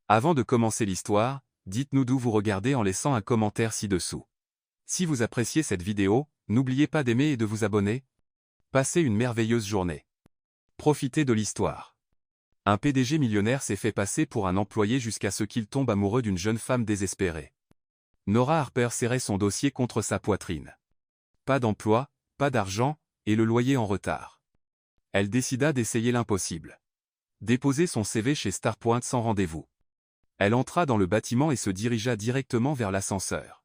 Avant de commencer l'histoire, dites-nous d'où vous regardez en laissant un commentaire ci-dessous. Si vous appréciez cette vidéo, n'oubliez pas d'aimer et de vous abonner. Passez une merveilleuse journée. Profitez de l'histoire. Un PDG millionnaire s'est fait passer pour un employé jusqu'à ce qu'il tombe amoureux d'une jeune femme désespérée. Nora Harper serrait son dossier contre sa poitrine. Pas d'emploi, pas d'argent, et le loyer en retard. Elle décida d'essayer l'impossible. Déposer son CV chez Starpoint sans rendez-vous. Elle entra dans le bâtiment et se dirigea directement vers l'ascenseur.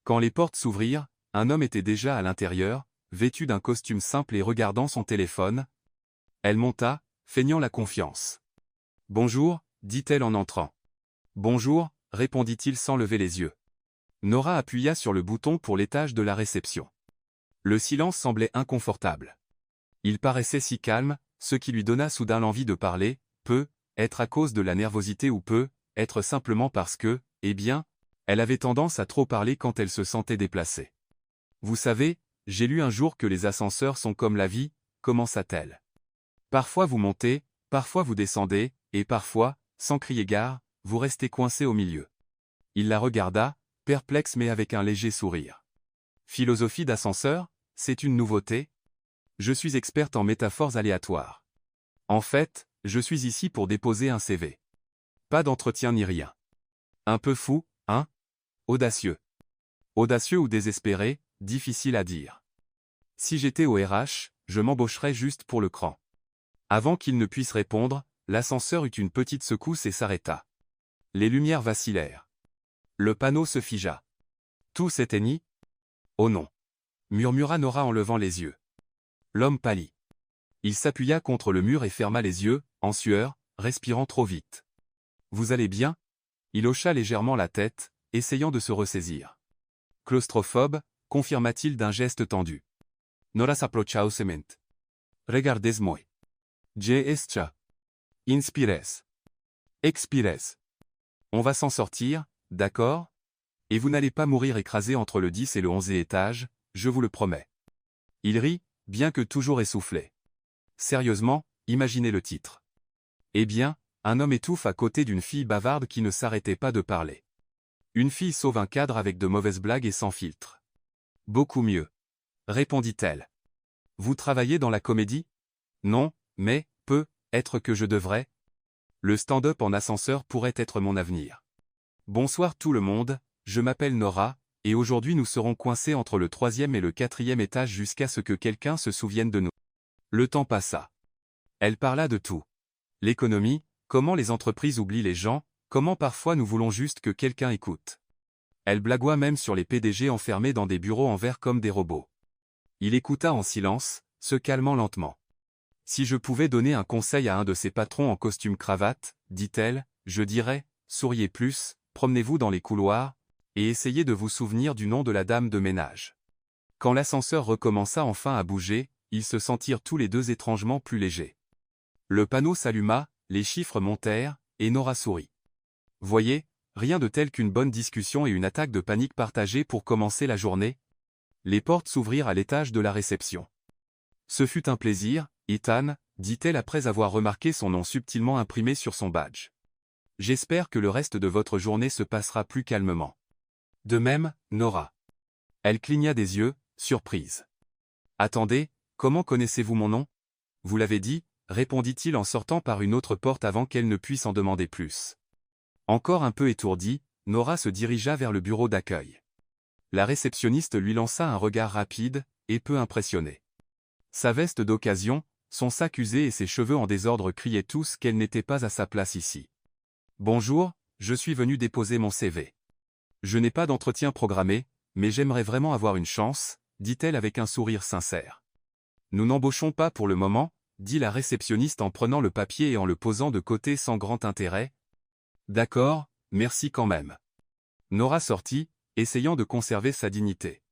Quand les portes s'ouvrirent, un homme était déjà à l'intérieur, vêtu d'un costume simple et regardant son téléphone. Elle monta, feignant la confiance. « Bonjour », dit-elle en entrant. « Bonjour », répondit-il sans lever les yeux. Nora appuya sur le bouton pour l'étage de la réception. Le silence semblait inconfortable. Il paraissait si calme, ce qui lui donna soudain l'envie de parler, peut être à cause de la nervosité ou peut être simplement parce que, eh bien, elle avait tendance à trop parler quand elle se sentait déplacée. « Vous savez, j'ai lu un jour que les ascenseurs sont comme la vie », commença-t-elle. « Parfois vous montez, parfois vous descendez, et parfois, sans crier gare, vous restez coincé au milieu. » Il la regarda, perplexe mais avec un léger sourire. « Philosophie d'ascenseur, c'est une nouveauté ? Je suis experte en métaphores aléatoires. En fait, je suis ici pour déposer un CV. Pas d'entretien ni rien. Un peu fou, hein ? Audacieux. Audacieux ou désespéré, difficile à dire. Si j'étais au RH, je m'embaucherais juste pour le cran. » Avant qu'il ne puisse répondre, l'ascenseur eut une petite secousse et s'arrêta. Les lumières vacillèrent. Le panneau se figea. Tout s'éteignit. « Oh non !» murmura Nora en levant les yeux. L'homme pâlit. Il s'appuya contre le mur et ferma les yeux, en sueur, respirant trop vite. « Vous allez bien ?» Il hocha légèrement la tête, essayant de se ressaisir. « Claustrophobe ?» confirma-t-il d'un geste tendu. Nora s'approcha au cement. « Regardez-moi. J'ai escha. Inspires. Expires. On va s'en sortir, d'accord ? Et vous n'allez pas mourir écrasé entre le 10 et le 11e étage, je vous le promets. » Il rit, bien que toujours essoufflé. Sérieusement, imaginez le titre. Eh bien, un homme étouffe à côté d'une fille bavarde qui ne s'arrêtait pas de parler. Une fille sauve un cadre avec de mauvaises blagues et sans filtre. Beaucoup mieux. Répondit-elle. Vous travaillez dans la comédie ? Non, mais, peut-être que je devrais. Le stand-up en ascenseur pourrait être mon avenir. Bonsoir tout le monde, je m'appelle Nora, et aujourd'hui nous serons coincés entre le 3e et le 4e étage jusqu'à ce que quelqu'un se souvienne de nous. Le temps passa. Elle parla de tout. L'économie, comment les entreprises oublient les gens, comment parfois nous voulons juste que quelqu'un écoute. Elle blagoua même sur les PDG enfermés dans des bureaux en verre comme des robots. Il écouta en silence, se calmant lentement. « Si je pouvais donner un conseil à un de ces patrons en costume-cravate, dit-elle, je dirais, souriez plus, promenez-vous dans les couloirs, et essayez de vous souvenir du nom de la dame de ménage. » Quand l'ascenseur recommença enfin à bouger, ils se sentirent tous les deux étrangement plus légers. Le panneau s'alluma, les chiffres montèrent, et Nora sourit. Voyez, rien de tel qu'une bonne discussion et une attaque de panique partagée pour commencer la journée. Les portes s'ouvrirent à l'étage de la réception. Ce fut un plaisir, Ethan, dit-elle après avoir remarqué son nom subtilement imprimé sur son badge. J'espère que le reste de votre journée se passera plus calmement. De même, Nora. Elle cligna des yeux, surprise. Attendez, comment connaissez-vous mon nom ? Vous l'avez dit, répondit-il en sortant par une autre porte avant qu'elle ne puisse en demander plus. Encore un peu étourdie, Nora se dirigea vers le bureau d'accueil. La réceptionniste lui lança un regard rapide, et peu impressionné. Sa veste d'occasion, son sac usé et ses cheveux en désordre criaient tous qu'elle n'était pas à sa place ici. « Bonjour, je suis venu déposer mon CV. Je n'ai pas d'entretien programmé, mais j'aimerais vraiment avoir une chance, dit-elle avec un sourire sincère. « Nous n'embauchons pas pour le moment, dit la réceptionniste en prenant le papier et en le posant de côté sans grand intérêt. « D'accord, merci quand même. » Nora sortit, essayant de conserver sa dignité.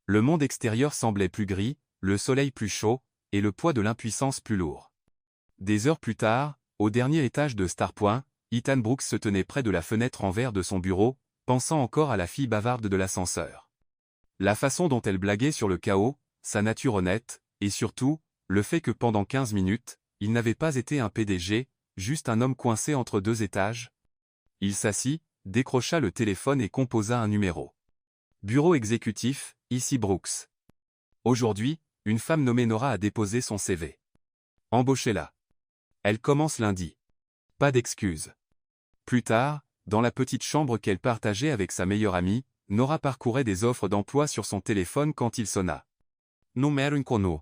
Le monde extérieur semblait plus gris, le soleil plus chaud, et le poids de l'impuissance plus lourd. Des heures plus tard, au dernier étage de Starpoint, Ethan Brooks se tenait près de la fenêtre en verre de son bureau, pensant encore à la fille bavarde de l'ascenseur. La façon dont elle blaguait sur le chaos, sa nature honnête, et surtout, le fait que pendant 15 minutes, il n'avait pas été un PDG, juste un homme coincé entre deux étages. Il s'assit, décrocha le téléphone et composa un numéro. Bureau exécutif, ici Brooks. Aujourd'hui, une femme nommée Nora a déposé son CV. Embauchez-la. Elle commence lundi. Pas d'excuses. Plus tard, dans la petite chambre qu'elle partageait avec sa meilleure amie, Nora parcourait des offres d'emploi sur son téléphone quand il sonna. Numéro inconnu.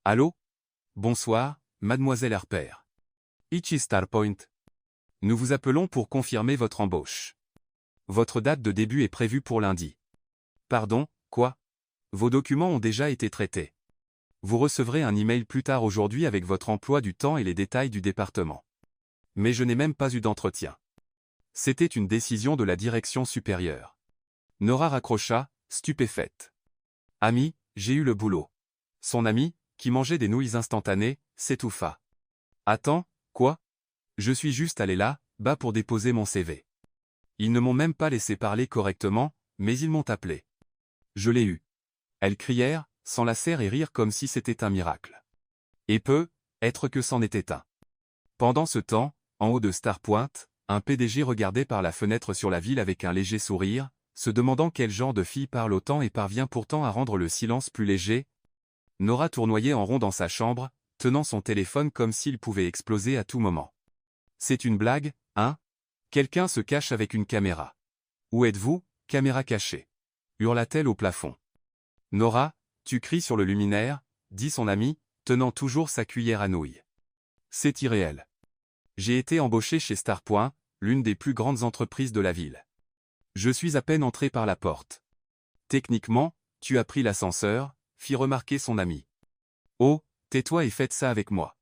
Allô? Bonsoir, mademoiselle Harper. Ici Starpoint. Nous vous appelons pour confirmer votre embauche. Votre date de début est prévue pour lundi. Pardon, quoi? Vos documents ont déjà été traités. Vous recevrez un email plus tard aujourd'hui avec votre emploi du temps et les détails du département. Mais je n'ai même pas eu d'entretien. C'était une décision de la direction supérieure. Nora raccrocha, stupéfaite. Ami, j'ai eu le boulot. Son ami, qui mangeait des nouilles instantanées, s'étouffa. Attends, quoi? Je suis juste allé là-bas pour déposer mon CV. Ils ne m'ont même pas laissé parler correctement, mais ils m'ont appelé. Je l'ai eu. Elles crièrent, s'enlacèrent et rirent comme si c'était un miracle. Et être que c'en était un. Pendant ce temps, en haut de Starpoint, un PDG regardait par la fenêtre sur la ville avec un léger sourire, se demandant quel genre de fille parle autant et parvient pourtant à rendre le silence plus léger. Nora tournoyait en rond dans sa chambre, tenant son téléphone comme s'il pouvait exploser à tout moment. C'est une blague, hein? Quelqu'un se cache avec une caméra. Où êtes-vous, caméra cachée? Hurla-t-elle au plafond. Nora, tu cries sur le luminaire, dit son ami, tenant toujours sa cuillère à nouilles. C'est irréel. J'ai été embauché chez Starpoint, l'une des plus grandes entreprises de la ville. Je suis à peine entré par la porte. Techniquement, tu as pris l'ascenseur, fit remarquer son ami. Oh, tais-toi et faites ça avec moi.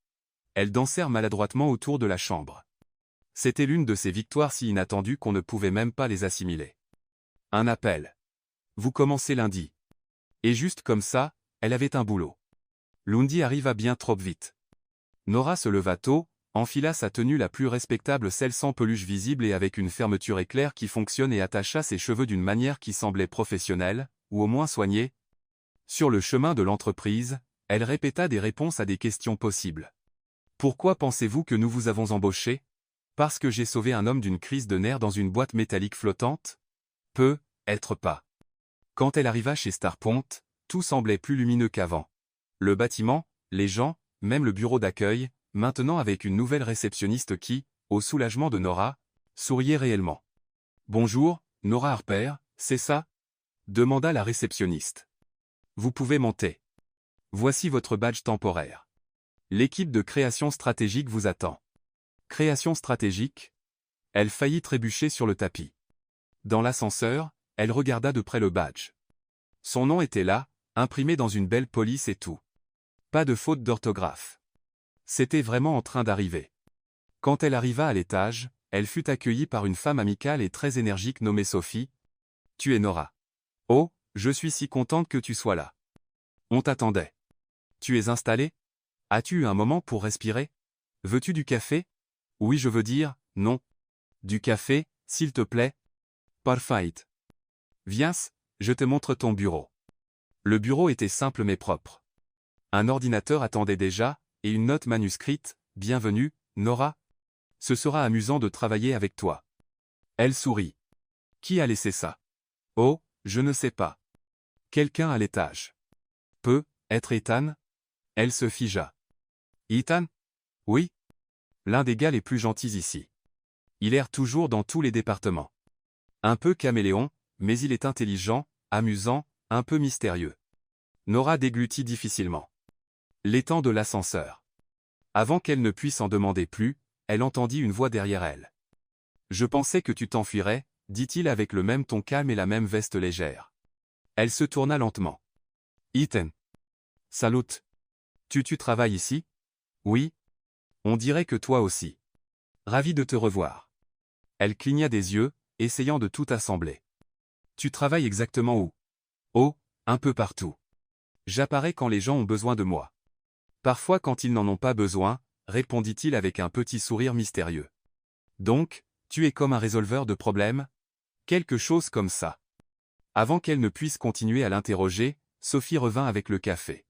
Elles dansèrent maladroitement autour de la chambre. C'était l'une de ces victoires si inattendues qu'on ne pouvait même pas les assimiler. Un appel. Vous commencez lundi. Et juste comme ça, elle avait un boulot. Lundi arriva bien trop vite. Nora se leva tôt, enfila sa tenue la plus respectable, celle sans peluche visible et avec une fermeture éclair qui fonctionne, et attacha ses cheveux d'une manière qui semblait professionnelle, ou au moins soignée. Sur le chemin de l'entreprise, elle répéta des réponses à des questions possibles. Pourquoi pensez-vous que nous vous avons embauché? Parce que j'ai sauvé un homme d'une crise de nerfs dans une boîte métallique flottante? Être pas. Quand elle arriva chez Starpoint, tout semblait plus lumineux qu'avant. Le bâtiment, les gens, même le bureau d'accueil, maintenant avec une nouvelle réceptionniste qui, au soulagement de Nora, souriait réellement. « Bonjour, Nora Harper, c'est ça ?» demanda la réceptionniste. « Vous pouvez monter. Voici votre badge temporaire. L'équipe de création stratégique vous attend. » Création stratégique? Elle faillit trébucher sur le tapis. Dans l'ascenseur, elle regarda de près le badge. Son nom était là, imprimé dans une belle police et tout. Pas de faute d'orthographe. C'était vraiment en train d'arriver. Quand elle arriva à l'étage, elle fut accueillie par une femme amicale et très énergique nommée Sophie. « Tu es Nora. Oh, je suis si contente que tu sois là. On t'attendait. Tu es installée? As-tu eu un moment pour respirer? Veux-tu du café? Oui, je veux dire, non. Du café, s'il te plaît? Parfait. Viens, je te montre ton bureau. » Le bureau était simple mais propre. Un ordinateur attendait déjà, et une note manuscrite, « Bienvenue, Nora. Ce sera amusant de travailler avec toi. » Elle sourit. Qui a laissé ça? Oh, je ne sais pas. Quelqu'un à l'étage. Être Ethan? Elle se figea. Ethan? Oui. L'un des gars les plus gentils ici. Il erre toujours dans tous les départements. Un peu caméléon, mais il est intelligent, amusant, un peu mystérieux. Nora déglutit difficilement. L'étang de l'ascenseur. Avant qu'elle ne puisse en demander plus, elle entendit une voix derrière elle. « Je pensais que tu t'enfuirais, » dit-il avec le même ton calme et la même veste légère. Elle se tourna lentement. « Ethan. Salut. Tu travailles ici? Oui. On dirait que toi aussi. Ravi de te revoir. » Elle cligna des yeux, essayant de tout assembler. « Tu travailles exactement où? » Oh, un peu partout. J'apparais quand les gens ont besoin de moi. Parfois quand ils n'en ont pas besoin, répondit-il avec un petit sourire mystérieux. Donc, tu es comme un résolveur de problèmes? Quelque chose comme ça. Avant qu'elle ne puisse continuer à l'interroger, Sophie revint avec le café.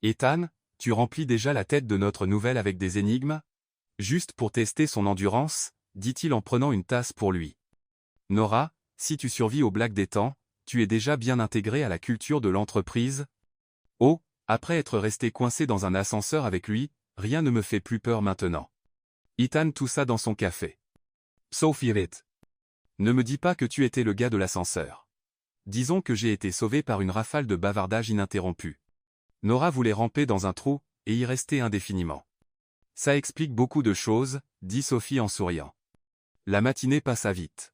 Ethan, tu remplis déjà la tête de notre nouvelle avec des énigmes? Juste pour tester son endurance, dit-il en prenant une tasse pour lui. Nora, si tu survis aux blagues des temps, tu es déjà bien intégrée à la culture de l'entreprise. Oh, après être resté coincé dans un ascenseur avec lui, rien ne me fait plus peur maintenant. Ethan toussa dans son café. Sophie Ritt. Ne me dis pas que tu étais le gars de l'ascenseur. Disons que j'ai été sauvé par une rafale de bavardage ininterrompu. Nora voulait ramper dans un trou, et y rester indéfiniment. Ça explique beaucoup de choses, dit Sophie en souriant. La matinée passa vite.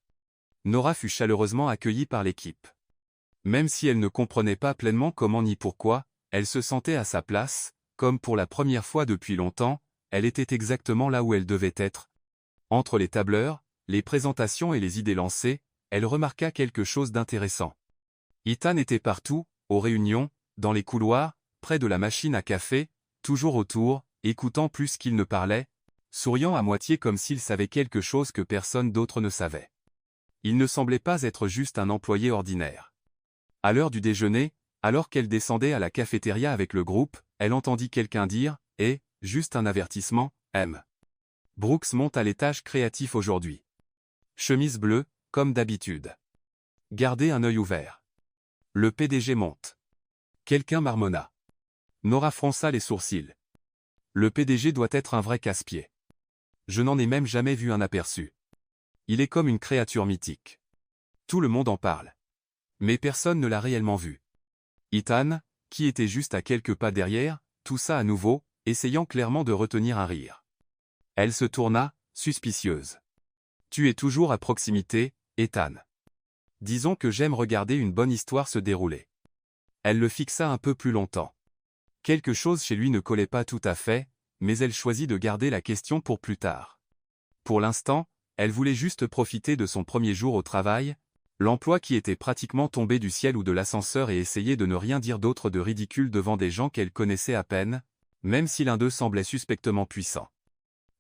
Nora fut chaleureusement accueillie par l'équipe. Même si elle ne comprenait pas pleinement comment ni pourquoi, elle se sentait à sa place, comme pour la première fois depuis longtemps, elle était exactement là où elle devait être. Entre les tableurs, les présentations et les idées lancées, elle remarqua quelque chose d'intéressant. Ethan était partout, aux réunions, dans les couloirs, près de la machine à café, toujours autour, écoutant plus qu'il ne parlait, souriant à moitié comme s'il savait quelque chose que personne d'autre ne savait. Il ne semblait pas être juste un employé ordinaire. À l'heure du déjeuner, alors qu'elle descendait à la cafétéria avec le groupe, elle entendit quelqu'un dire « Eh, juste un avertissement, M. Brooks monte à l'étage créatif aujourd'hui. Chemise bleue, comme d'habitude. Gardez un œil ouvert. Le PDG monte. » Quelqu'un marmonna. Nora fronça les sourcils. Le PDG doit être un vrai casse-pied. Je n'en ai même jamais vu un aperçu. Il est comme une créature mythique. Tout le monde en parle. Mais personne ne l'a réellement vu. Ethan, qui était juste à quelques pas derrière, toussa à nouveau, essayant clairement de retenir un rire. Elle se tourna, suspicieuse. Tu es toujours à proximité, Ethan. Disons que j'aime regarder une bonne histoire se dérouler. Elle le fixa un peu plus longtemps. Quelque chose chez lui ne collait pas tout à fait, mais elle choisit de garder la question pour plus tard. Pour l'instant, elle voulait juste profiter de son premier jour au travail, l'emploi qui était pratiquement tombé du ciel ou de l'ascenseur et essayer de ne rien dire d'autre de ridicule devant des gens qu'elle connaissait à peine, même si l'un d'eux semblait suspectement puissant.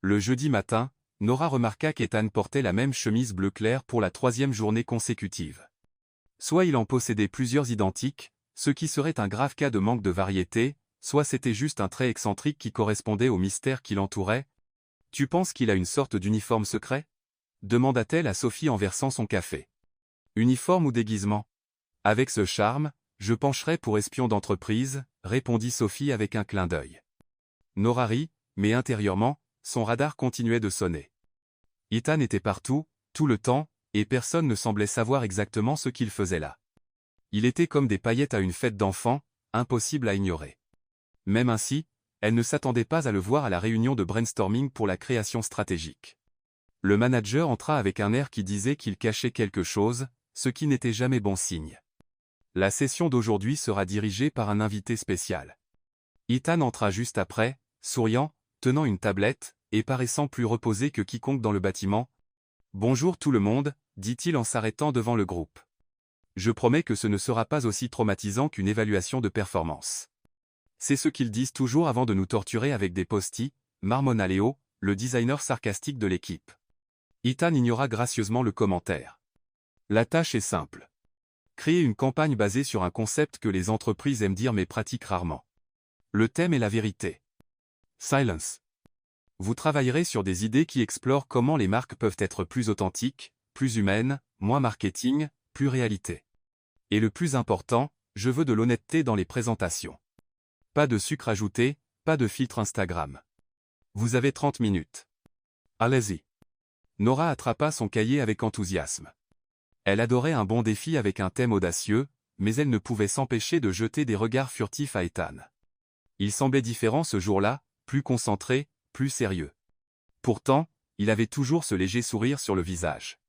Le jeudi matin, Nora remarqua qu'Ethan portait la même chemise bleu clair pour la 3e journée consécutive. Soit il en possédait plusieurs identiques, ce qui serait un grave cas de manque de variété, soit c'était juste un trait excentrique qui correspondait au mystère qui l'entourait. « Tu penses qu'il a une sorte d'uniforme secret ?» demanda-t-elle à Sophie en versant son café. « Uniforme ou déguisement ? Avec ce charme, je pencherais pour espion d'entreprise, répondit Sophie avec un clin d'œil. Nora rit, mais intérieurement, son radar continuait de sonner. Ethan était partout, tout le temps, et personne ne semblait savoir exactement ce qu'il faisait là. Il était comme des paillettes à une fête d'enfants, impossible à ignorer. Même ainsi, elle ne s'attendait pas à le voir à la réunion de brainstorming pour la création stratégique. Le manager entra avec un air qui disait qu'il cachait quelque chose, ce qui n'était jamais bon signe. La session d'aujourd'hui sera dirigée par un invité spécial. Ethan entra juste après, souriant, tenant une tablette, et paraissant plus reposé que quiconque dans le bâtiment. « Bonjour tout le monde, dit-il en s'arrêtant devant le groupe. Je promets que ce ne sera pas aussi traumatisant qu'une évaluation de performance. C'est ce qu'ils disent toujours avant de nous torturer avec des post-it, marmonna Léo, le designer sarcastique de l'équipe. Ethan ignora gracieusement le commentaire. La tâche est simple. Créer une campagne basée sur un concept que les entreprises aiment dire mais pratiquent rarement. Le thème est la vérité. Silence. Vous travaillerez sur des idées qui explorent comment les marques peuvent être plus authentiques, plus humaines, moins marketing, plus réalité. Et le plus important, je veux de l'honnêteté dans les présentations. Pas de sucre ajouté, pas de filtre Instagram. Vous avez 30 minutes. Allez-y. Nora attrapa son cahier avec enthousiasme. Elle adorait un bon défi avec un thème audacieux, mais elle ne pouvait s'empêcher de jeter des regards furtifs à Ethan. Il semblait différent ce jour-là, plus concentré, plus sérieux. Pourtant, il avait toujours ce léger sourire sur le visage.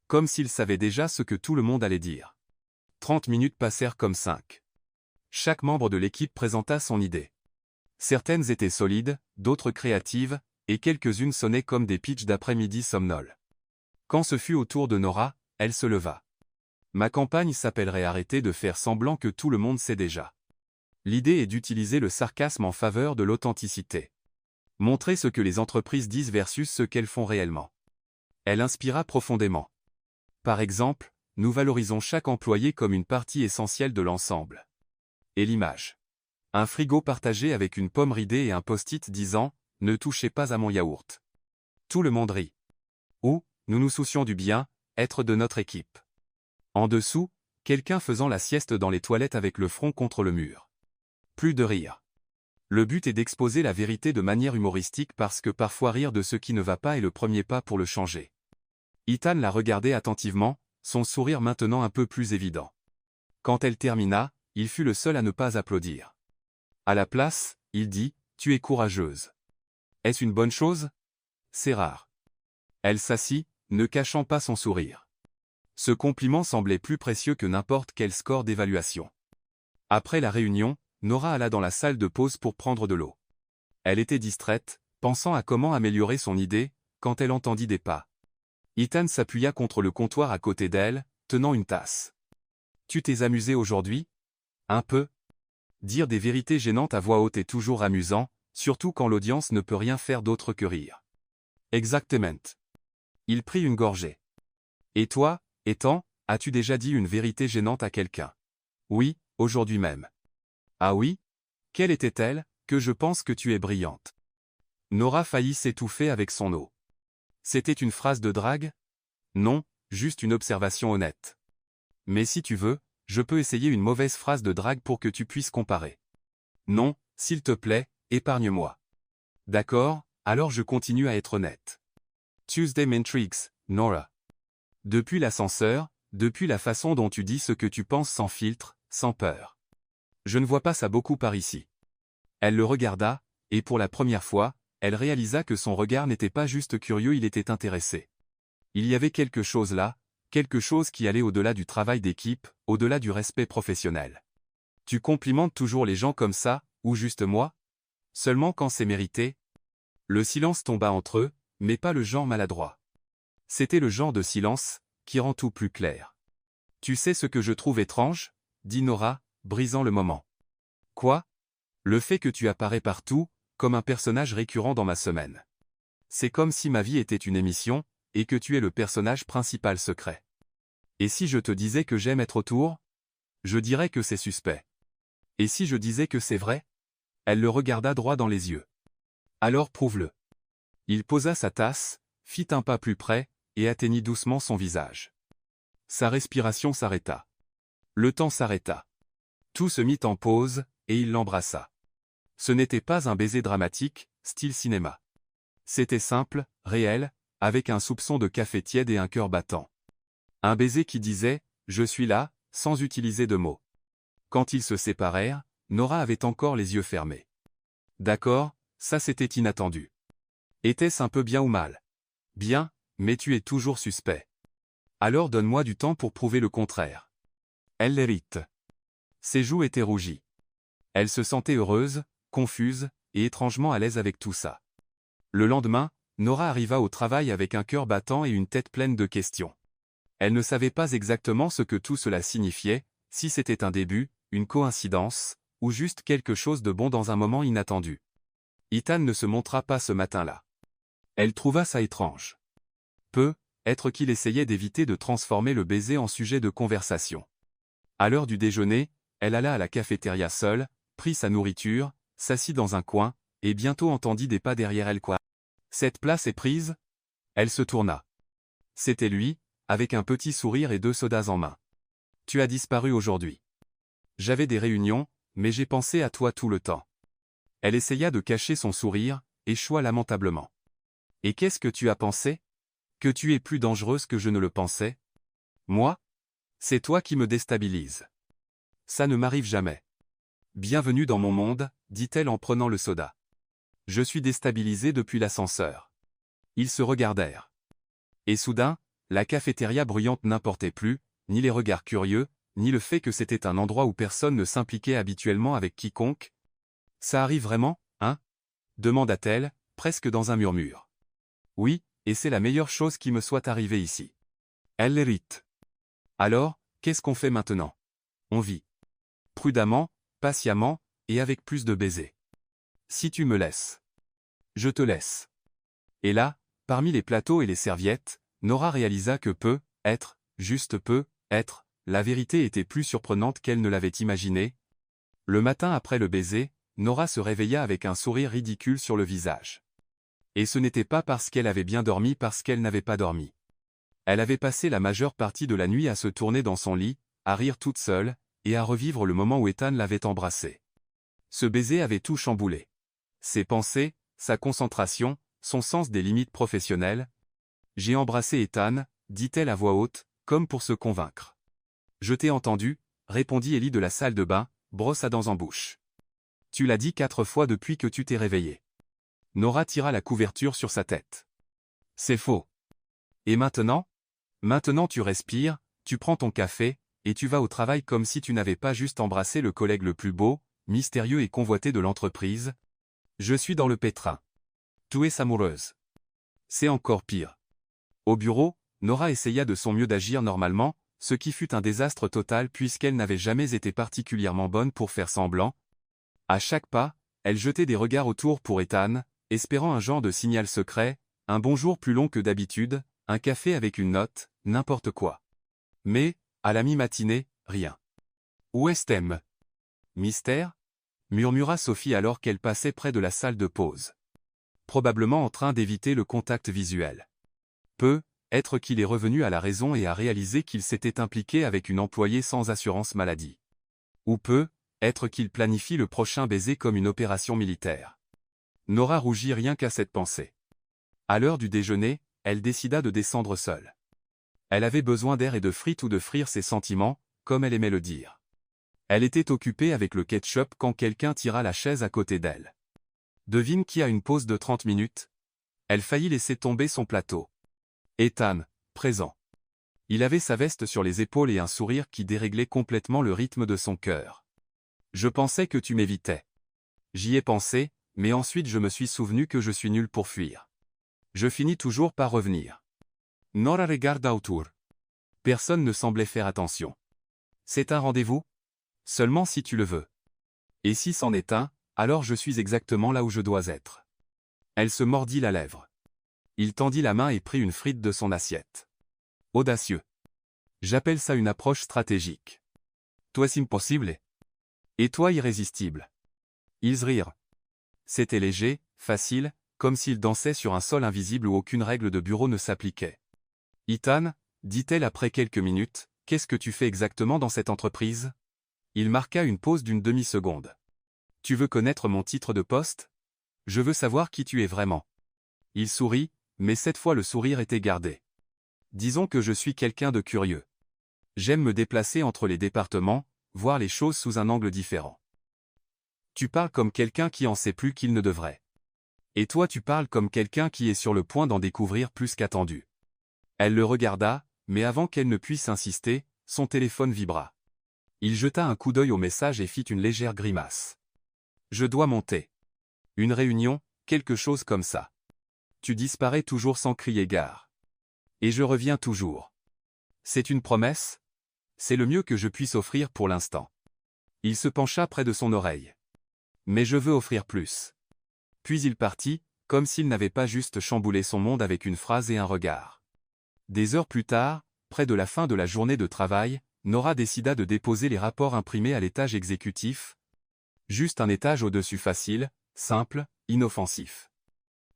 Comme s'il savait déjà ce que tout le monde allait dire. 30 minutes passèrent comme 5. Chaque membre de l'équipe présenta son idée. Certaines étaient solides, d'autres créatives, et quelques-unes sonnaient comme des pitchs d'après-midi somnolents. Quand ce fut au tour de Nora, elle se leva. Ma campagne s'appellerait Arrêter de faire semblant que tout le monde sait déjà. L'idée est d'utiliser le sarcasme en faveur de l'authenticité. Montrer ce que les entreprises disent versus ce qu'elles font réellement. Elle inspira profondément. Par exemple, nous valorisons chaque employé comme une partie essentielle de l'ensemble. Et l'image. Un frigo partagé avec une pomme ridée et un post-it disant « Ne touchez pas à mon yaourt ». Tout le monde rit. Ou, nous nous soucions du bien, être de notre équipe. En dessous, quelqu'un faisant la sieste dans les toilettes avec le front contre le mur. Plus de rire. Le but est d'exposer la vérité de manière humoristique parce que parfois rire de ce qui ne va pas est le premier pas pour le changer. Ethan la regardait attentivement, son sourire maintenant un peu plus évident. Quand elle termina, il fut le seul à ne pas applaudir. À la place, il dit, « Tu es courageuse. » Est-ce une bonne chose? C'est rare. Elle s'assit, ne cachant pas son sourire. Ce compliment semblait plus précieux que n'importe quel score d'évaluation. Après la réunion, Nora alla dans la salle de pause pour prendre de l'eau. Elle était distraite, pensant à comment améliorer son idée, quand elle entendit des pas. Ethan s'appuya contre le comptoir à côté d'elle, tenant une tasse. « Tu t'es amusé aujourd'hui? Un peu? » Dire des vérités gênantes à voix haute est toujours amusant, surtout quand l'audience ne peut rien faire d'autre que rire. Exactement. Il prit une gorgée. Et toi, Ethan, as-tu déjà dit une vérité gênante à quelqu'un? Oui, aujourd'hui même. Ah oui? Quelle était-elle? Que je pense que tu es brillante. Nora faillit s'étouffer avec son eau. C'était une phrase de drague? Non, juste une observation honnête. Mais si tu veux, je peux essayer une mauvaise phrase de drague pour que tu puisses comparer. Non, s'il te plaît, épargne-moi. D'accord, alors je continue à être honnête. Tuesday m'intrigues, Nora. Depuis l'ascenseur, depuis la façon dont tu dis ce que tu penses sans filtre, sans peur. Je ne vois pas ça beaucoup par ici. Elle le regarda, et pour la première fois, elle réalisa que son regard n'était pas juste curieux, il était intéressé. Il y avait quelque chose là, quelque chose qui allait au-delà du travail d'équipe, au-delà du respect professionnel. Tu complimentes toujours les gens comme ça, ou juste moi? Seulement quand c'est mérité? Le silence tomba entre eux, mais pas le genre maladroit. C'était le genre de silence qui rend tout plus clair. Tu sais ce que je trouve étrange? Dit Nora, brisant le moment. Quoi? Le fait que tu apparais partout, comme un personnage récurrent dans ma semaine. C'est comme si ma vie était une émission, et que tu es le personnage principal secret. Et si je te disais que j'aime être autour? Je dirais que c'est suspect. Et si je disais que c'est vrai? Elle le regarda droit dans les yeux. Alors prouve-le. Il posa sa tasse, fit un pas plus près, et atteignit doucement son visage. Sa respiration s'arrêta. Le temps s'arrêta. Tout se mit en pause, et il l'embrassa. Ce n'était pas un baiser dramatique, style cinéma. C'était simple, réel, avec un soupçon de café tiède et un cœur battant. Un baiser qui disait « Je suis là », sans utiliser de mots. Quand ils se séparèrent, Nora avait encore les yeux fermés. D'accord, ça c'était inattendu. Était-ce un peu bien ou mal? Bien, mais tu es toujours suspect. Alors donne-moi du temps pour prouver le contraire. Elle l'hérite. Ses joues étaient rougies. Elle se sentait heureuse, confuse, et étrangement à l'aise avec tout ça. Le lendemain, Nora arriva au travail avec un cœur battant et une tête pleine de questions. Elle ne savait pas exactement ce que tout cela signifiait, si c'était un début, une coïncidence, ou juste quelque chose de bon dans un moment inattendu. Ethan ne se montra pas ce matin-là. Elle trouva ça étrange. Être qu'il essayait d'éviter de transformer le baiser en sujet de conversation. À l'heure du déjeuner, elle alla à la cafétéria seule, prit sa nourriture, s'assit dans un coin, et bientôt entendit des pas derrière elle. Quoi? Cette place est prise? Elle se tourna. C'était lui, avec un petit sourire et 2 sodas en main. Tu as disparu aujourd'hui. J'avais des réunions, mais j'ai pensé à toi tout le temps. Elle essaya de cacher son sourire, échoua lamentablement. Et qu'est-ce que tu as pensé? Que tu es plus dangereuse que je ne le pensais? Moi? C'est toi qui me déstabilise. Ça ne m'arrive jamais. Bienvenue dans mon monde, dit-elle en prenant le soda. Je suis déstabilisée depuis l'ascenseur. Ils se regardèrent. Et soudain, la cafétéria bruyante n'importait plus, ni les regards curieux, ni le fait que c'était un endroit où personne ne s'impliquait habituellement avec quiconque. Ça arrive vraiment, hein? Demanda-t-elle, presque dans un murmure. Oui, et c'est la meilleure chose qui me soit arrivée ici. Elle l'hérite. Alors, qu'est-ce qu'on fait maintenant? On vit. Prudemment, patiemment, et avec plus de baisers. Si tu me laisses. Je te laisse. Et là, parmi les plateaux et les serviettes, Nora réalisa que juste peut, être, la vérité était plus surprenante qu'elle ne l'avait imaginé. Le matin après le baiser, Nora se réveilla avec un sourire ridicule sur le visage. Et ce n'était pas parce qu'elle avait bien dormi parce qu'elle n'avait pas dormi. Elle avait passé la majeure partie de la nuit à se tourner dans son lit, à rire toute seule, et à revivre le moment où Ethan l'avait embrassée. Ce baiser avait tout chamboulé. Ses pensées, sa concentration, son sens des limites professionnelles. « J'ai embrassé Ethan », dit-elle à voix haute, comme pour se convaincre. « Je t'ai entendu », répondit Ellie de la salle de bain, brosse à dents en bouche. « Tu l'as dit 4 fois depuis que tu t'es réveillé. » Nora tira la couverture sur sa tête. « C'est faux. »« Et maintenant ? Maintenant tu respires, tu prends ton café, et tu vas au travail comme si tu n'avais pas juste embrassé le collègue le plus beau, mystérieux et convoité de l'entreprise. Je suis dans le pétrin. Tu es amoureuse. C'est encore pire. » Au bureau, Nora essaya de son mieux d'agir normalement, ce qui fut un désastre total puisqu'elle n'avait jamais été particulièrement bonne pour faire semblant. À chaque pas, elle jetait des regards autour pour Ethan, espérant un genre de signal secret, un bonjour plus long que d'habitude, un café avec une note, n'importe quoi. Mais, à la mi-matinée, rien. « Où est-ce t'aimes ? Mystère ?» murmura Sophie alors qu'elle passait près de la salle de pause. Probablement en train d'éviter le contact visuel. Être qu'il est revenu à la raison et a réalisé qu'il s'était impliqué avec une employée sans assurance maladie. Ou être qu'il planifie le prochain baiser comme une opération militaire. Nora rougit rien qu'à cette pensée. À l'heure du déjeuner, elle décida de descendre seule. Elle avait besoin d'air et de frites ou de frire ses sentiments, comme elle aimait le dire. Elle était occupée avec le ketchup quand quelqu'un tira la chaise à côté d'elle. Devine qui a une pause de 30 minutes ? Elle faillit laisser tomber son plateau. Ethan, présent. Il avait sa veste sur les épaules et un sourire qui déréglait complètement le rythme de son cœur. « Je pensais que tu m'évitais. J'y ai pensé, mais ensuite je me suis souvenu que je suis nul pour fuir. Je finis toujours par revenir. » Nora regarda autour. Personne ne semblait faire attention. « C'est un rendez-vous ? Seulement si tu le veux. Et si c'en est un, alors je suis exactement là où je dois être. » Elle se mordit la lèvre. Il tendit la main et prit une frite de son assiette. Audacieux. J'appelle ça une approche stratégique. Toi c'est impossible. Et toi irrésistible. Ils rirent. C'était léger, facile, comme s'ils dansaient sur un sol invisible où aucune règle de bureau ne s'appliquait. Ethan, dit-elle après quelques minutes, qu'est-ce que tu fais exactement dans cette entreprise ? Il marqua une pause d'une demi-seconde. Tu veux connaître mon titre de poste ? Je veux savoir qui tu es vraiment. Il sourit, mais cette fois le sourire était gardé. Disons que je suis quelqu'un de curieux. J'aime me déplacer entre les départements, voir les choses sous un angle différent. Tu parles comme quelqu'un qui en sait plus qu'il ne devrait. Et toi tu parles comme quelqu'un qui est sur le point d'en découvrir plus qu'attendu. Elle le regarda, mais avant qu'elle ne puisse insister, son téléphone vibra. Il jeta un coup d'œil au message et fit une légère grimace. Je dois monter. Une réunion, quelque chose comme ça. Tu disparais toujours sans crier gare. Et je reviens toujours. C'est une promesse ? C'est le mieux que je puisse offrir pour l'instant. Il se pencha près de son oreille. Mais je veux offrir plus. Puis il partit, comme s'il n'avait pas juste chamboulé son monde avec une phrase et un regard. Des heures plus tard, près de la fin de la journée de travail, Nora décida de déposer les rapports imprimés à l'étage exécutif. Juste un étage au-dessus facile, simple, inoffensif.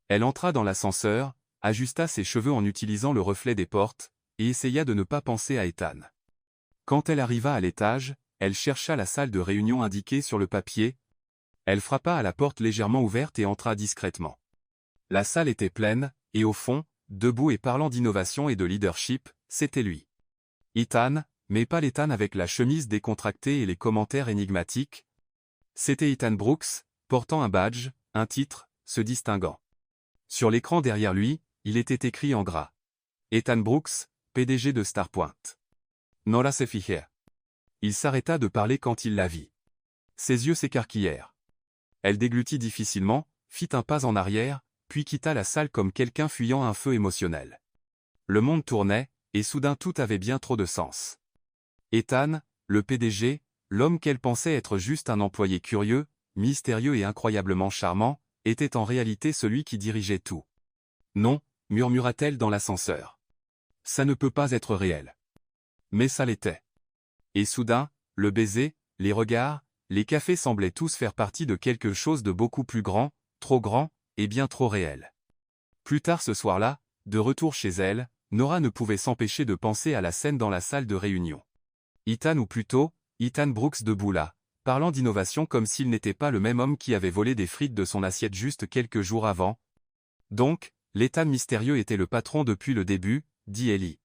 Elle entra dans l'ascenseur, ajusta ses cheveux en utilisant le reflet des portes, et essaya de ne pas penser à Ethan. Quand elle arriva à l'étage, elle chercha la salle de réunion indiquée sur le papier. Elle frappa à la porte légèrement ouverte et entra discrètement. La salle était pleine, et au fond, debout et parlant d'innovation et de leadership, c'était lui. Ethan, mais pas l'Ethan avec la chemise décontractée et les commentaires énigmatiques. C'était Ethan Brooks, portant un badge, un titre, se distinguant. Sur l'écran derrière lui, il était écrit en gras. Ethan Brooks, PDG de Starpoint. Nora se fijait. Il s'arrêta de parler quand il la vit. Ses yeux s'écarquillèrent. Elle déglutit difficilement, fit un pas en arrière, puis quitta la salle comme quelqu'un fuyant un feu émotionnel. Le monde tournait, et soudain tout avait bien trop de sens. Ethan, le PDG, l'homme qu'elle pensait être juste un employé curieux, mystérieux et incroyablement charmant, était en réalité celui qui dirigeait tout. Non, murmura-t-elle dans l'ascenseur. Ça ne peut pas être réel. Mais ça l'était. Et soudain, le baiser, les regards, les cafés semblaient tous faire partie de quelque chose de beaucoup plus grand, trop grand, et bien trop réel. Plus tard ce soir-là, de retour chez elle, Nora ne pouvait s'empêcher de penser à la scène dans la salle de réunion. Ethan ou plutôt, Ethan Brooks debout là, parlant d'innovation comme s'il n'était pas le même homme qui avait volé des frites de son assiette juste quelques jours avant. Donc, l'Ethan mystérieux était le patron depuis le début, dit Ellie.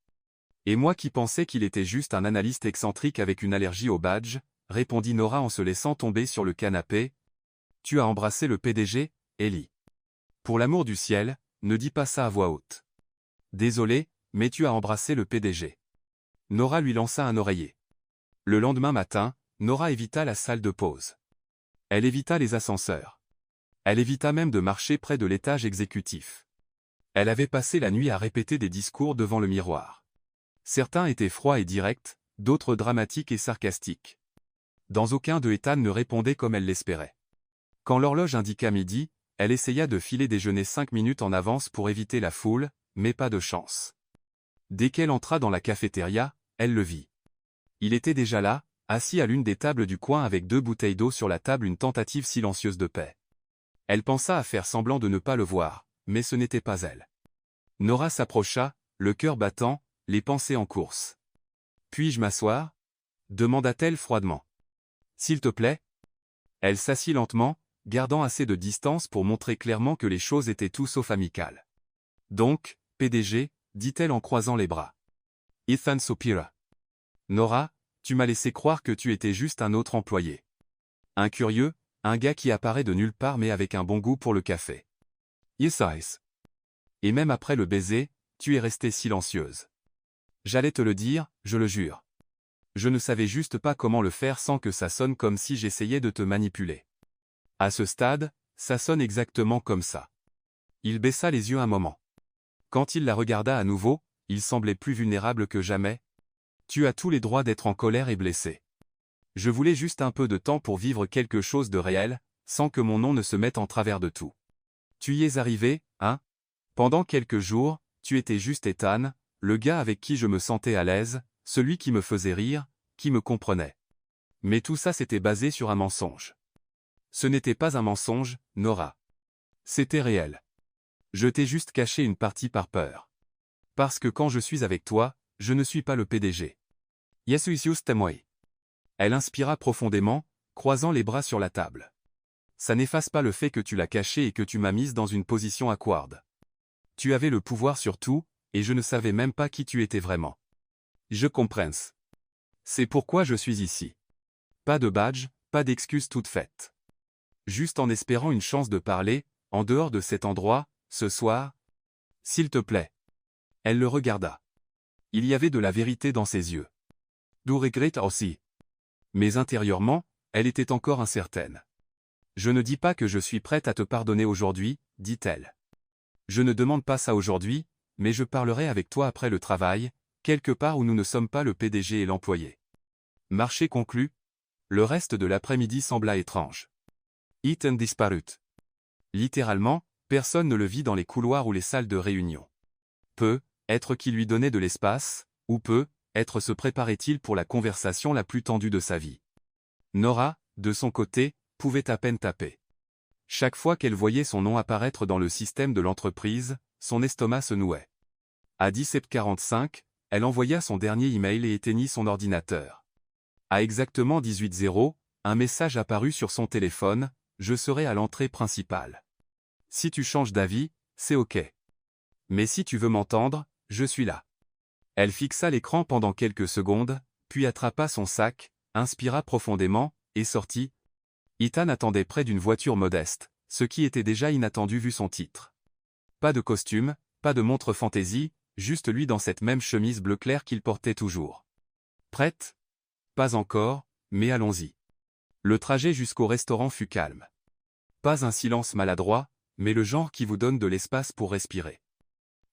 Et moi qui pensais qu'il était juste un analyste excentrique avec une allergie au badge, répondit Nora en se laissant tomber sur le canapé. Tu as embrassé le PDG, Ellie. Pour l'amour du ciel, ne dis pas ça à voix haute. Désolé, mais tu as embrassé le PDG. Nora lui lança un oreiller. Le lendemain matin, Nora évita la salle de pause. Elle évita les ascenseurs. Elle évita même de marcher près de l'étage exécutif. Elle avait passé la nuit à répéter des discours devant le miroir. Certains étaient froids et directs, d'autres dramatiques et sarcastiques. Dans aucun d'eux Ethan ne répondait comme elle l'espérait. Quand l'horloge indiqua midi, elle essaya de filer déjeuner 5 minutes en avance pour éviter la foule, mais pas de chance. Dès qu'elle entra dans la cafétéria, elle le vit. Il était déjà là, assis à l'une des tables du coin avec 2 bouteilles d'eau sur la table, une tentative silencieuse de paix. Elle pensa à faire semblant de ne pas le voir, mais ce n'était pas elle. Nora s'approcha, le cœur battant, les pensées en course. « Puis-je m'asseoir » demanda-t-elle froidement. « S'il te plaît » Elle s'assit lentement, gardant assez de distance pour montrer clairement que les choses étaient tout sauf amicales. « Donc, PDG » dit-elle en croisant les bras. Ethan soupira. « Nora, tu m'as laissé croire que tu étais juste un autre employé. Un curieux, un gars qui apparaît de nulle part mais avec un bon goût pour le café. Yes, yes. Et même après le baiser, tu es restée silencieuse. J'allais te le dire, je le jure. Je ne savais juste pas comment le faire sans que ça sonne comme si j'essayais de te manipuler. À ce stade, ça sonne exactement comme ça. » Il baissa les yeux un moment. Quand il la regarda à nouveau, il semblait plus vulnérable que jamais. « Tu as tous les droits d'être en colère et blessé. Je voulais juste un peu de temps pour vivre quelque chose de réel, sans que mon nom ne se mette en travers de tout. Tu y es arrivé, hein? Pendant quelques jours, tu étais juste Ethan, le gars avec qui je me sentais à l'aise, celui qui me faisait rire, qui me comprenait. Mais tout ça s'était basé sur un mensonge. Ce n'était pas un mensonge, Nora. C'était réel. Je t'ai juste caché une partie par peur. Parce que quand je suis avec toi, je ne suis pas le PDG. Yesuisius temoi. Elle inspira profondément, croisant les bras sur la table. Ça n'efface pas le fait que tu l'as caché et que tu m'as mise dans une position awkward. Tu avais le pouvoir sur tout, et je ne savais même pas qui tu étais vraiment. Je comprends. C'est pourquoi je suis ici. Pas de badge, pas d'excuses toutes faites. Juste en espérant une chance de parler, en dehors de cet endroit, ce soir. S'il te plaît. Elle le regarda. Il y avait de la vérité dans ses yeux. Du regret aussi. Mais intérieurement, elle était encore incertaine. Je ne dis pas que je suis prête à te pardonner aujourd'hui, dit-elle. Je ne demande pas ça aujourd'hui, mais je parlerai avec toi après le travail, quelque part où nous ne sommes pas le PDG et l'employé. Marché conclu. Le reste de l'après-midi sembla étrange. Ethan disparut. Littéralement, personne ne le vit dans les couloirs ou les salles de réunion. Peut-être qu'il lui donnait de l'espace, ou peut-être se préparait-il pour la conversation la plus tendue de sa vie. Nora, de son côté, pouvait à peine taper. Chaque fois qu'elle voyait son nom apparaître dans le système de l'entreprise, son estomac se nouait. À 17h45, elle envoya son dernier email et éteignit son ordinateur. À exactement 18h, un message apparut sur son téléphone, « Je serai à l'entrée principale. Si tu changes d'avis, c'est OK. Mais si tu veux m'entendre, je suis là. » Elle fixa l'écran pendant quelques secondes, puis attrapa son sac, inspira profondément, et sortit. Ethan attendait près d'une voiture modeste, ce qui était déjà inattendu vu son titre. Pas de costume, pas de montre fantaisie, juste lui dans cette même chemise bleu clair qu'il portait toujours. Prête? Pas encore, mais allons-y. Le trajet jusqu'au restaurant fut calme. Pas un silence maladroit, mais le genre qui vous donne de l'espace pour respirer.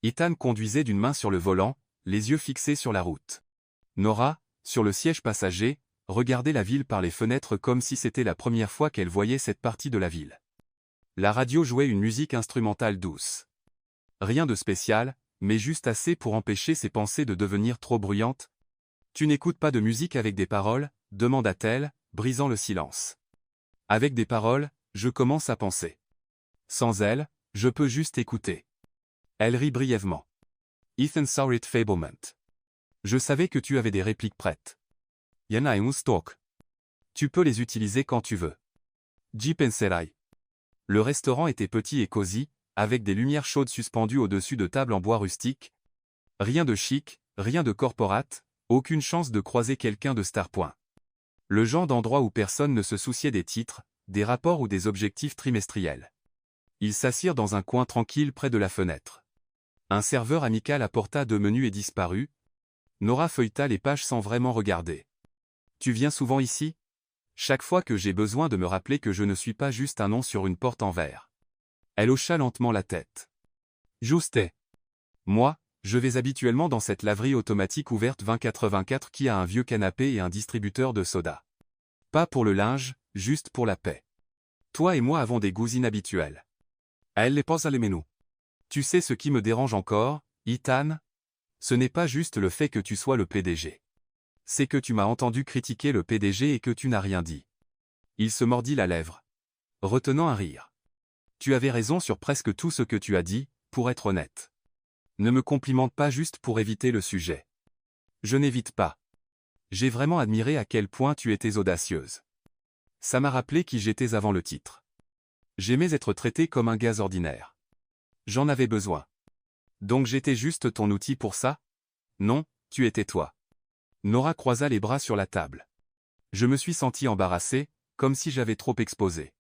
Ethan conduisait d'une main sur le volant, les yeux fixés sur la route. Nora, sur le siège passager, regardait la ville par les fenêtres comme si c'était la première fois qu'elle voyait cette partie de la ville. La radio jouait une musique instrumentale douce. Rien de spécial, mais juste assez pour empêcher ses pensées de devenir trop bruyantes. « Tu n'écoutes pas de musique avec des paroles ?» demanda-t-elle, brisant le silence. « Avec des paroles, je commence à penser. Sans elles, je peux juste écouter. » Elle rit brièvement. Ethan saw it Fablement. Je savais que tu avais des répliques prêtes. Yana un stock. Tu peux les utiliser quand tu veux. J'y penserai. Le restaurant était petit et cosy, avec des lumières chaudes suspendues au-dessus de tables en bois rustique. Rien de chic, rien de corporate, aucune chance de croiser quelqu'un de star. Le genre d'endroit où personne ne se souciait des titres, des rapports ou des objectifs trimestriels. Ils s'assirent dans un coin tranquille près de la fenêtre. Un serveur amical apporta 2 menus et disparut. Nora feuilleta les pages sans vraiment regarder. Tu viens souvent ici? Chaque fois que j'ai besoin de me rappeler que je ne suis pas juste un nom sur une porte en verre. Elle hocha lentement la tête. Juste. Moi, je vais habituellement dans cette laverie automatique ouverte 2084 qui a un vieux canapé et un distributeur de soda. Pas pour le linge, juste pour la paix. Toi et moi avons des goûts inhabituels. Elle les pose à les menus. Tu sais ce qui me dérange encore, Ethan? Ce n'est pas juste le fait que tu sois le PDG. C'est que tu m'as entendu critiquer le PDG et que tu n'as rien dit. Il se mordit la lèvre, retenant un rire. Tu avais raison sur presque tout ce que tu as dit, pour être honnête. Ne me complimente pas juste pour éviter le sujet. Je n'évite pas. J'ai vraiment admiré à quel point tu étais audacieuse. Ça m'a rappelé qui j'étais avant le titre. J'aimais être traité comme un gars ordinaire. J'en avais besoin. Donc j'étais juste ton outil pour ça? Non, tu étais toi. Nora croisa les bras sur la table. Je me suis senti embarrassé, comme si j'avais trop exposé.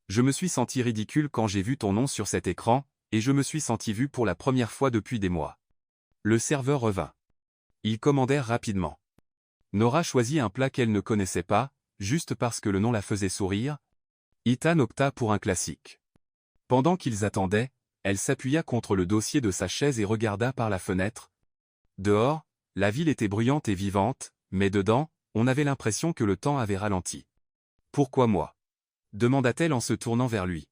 Je me suis senti ridicule quand j'ai vu ton nom sur cet écran, et je me suis senti vu pour la première fois depuis des mois. Le serveur revint. Ils commandèrent rapidement. Nora choisit un plat qu'elle ne connaissait pas, juste parce que le nom la faisait sourire. Ethan opta pour un classique. Pendant qu'ils attendaient, elle s'appuya contre le dossier de sa chaise et regarda par la fenêtre. Dehors, la ville était bruyante et vivante, mais dedans, on avait l'impression que le temps avait ralenti. Pourquoi moi? Demanda-t-elle en se tournant vers lui.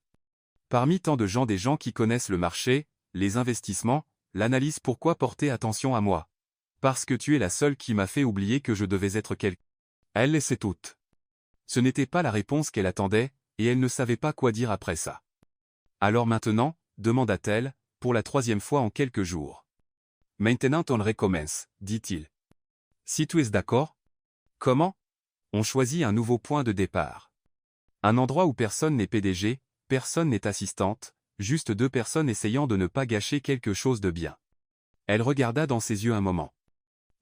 Parmi tant de gens, des gens qui connaissent le marché, les investissements, l'analyse, pourquoi porter attention à moi? Parce que tu es la seule qui m'a fait oublier que je devais être quelqu'un. Elle laissait toute. Ce n'était pas la réponse qu'elle attendait, et elle ne savait pas quoi dire après ça. Alors maintenant, demanda-t-elle, pour la 3e fois en quelques jours. Maintenant on recommence, dit-il. Si tu es d'accord? Comment? On choisit un nouveau point de départ. Un endroit où personne n'est PDG, personne n'est assistante, juste 2 personnes essayant de ne pas gâcher quelque chose de bien. Elle regarda dans ses yeux un moment.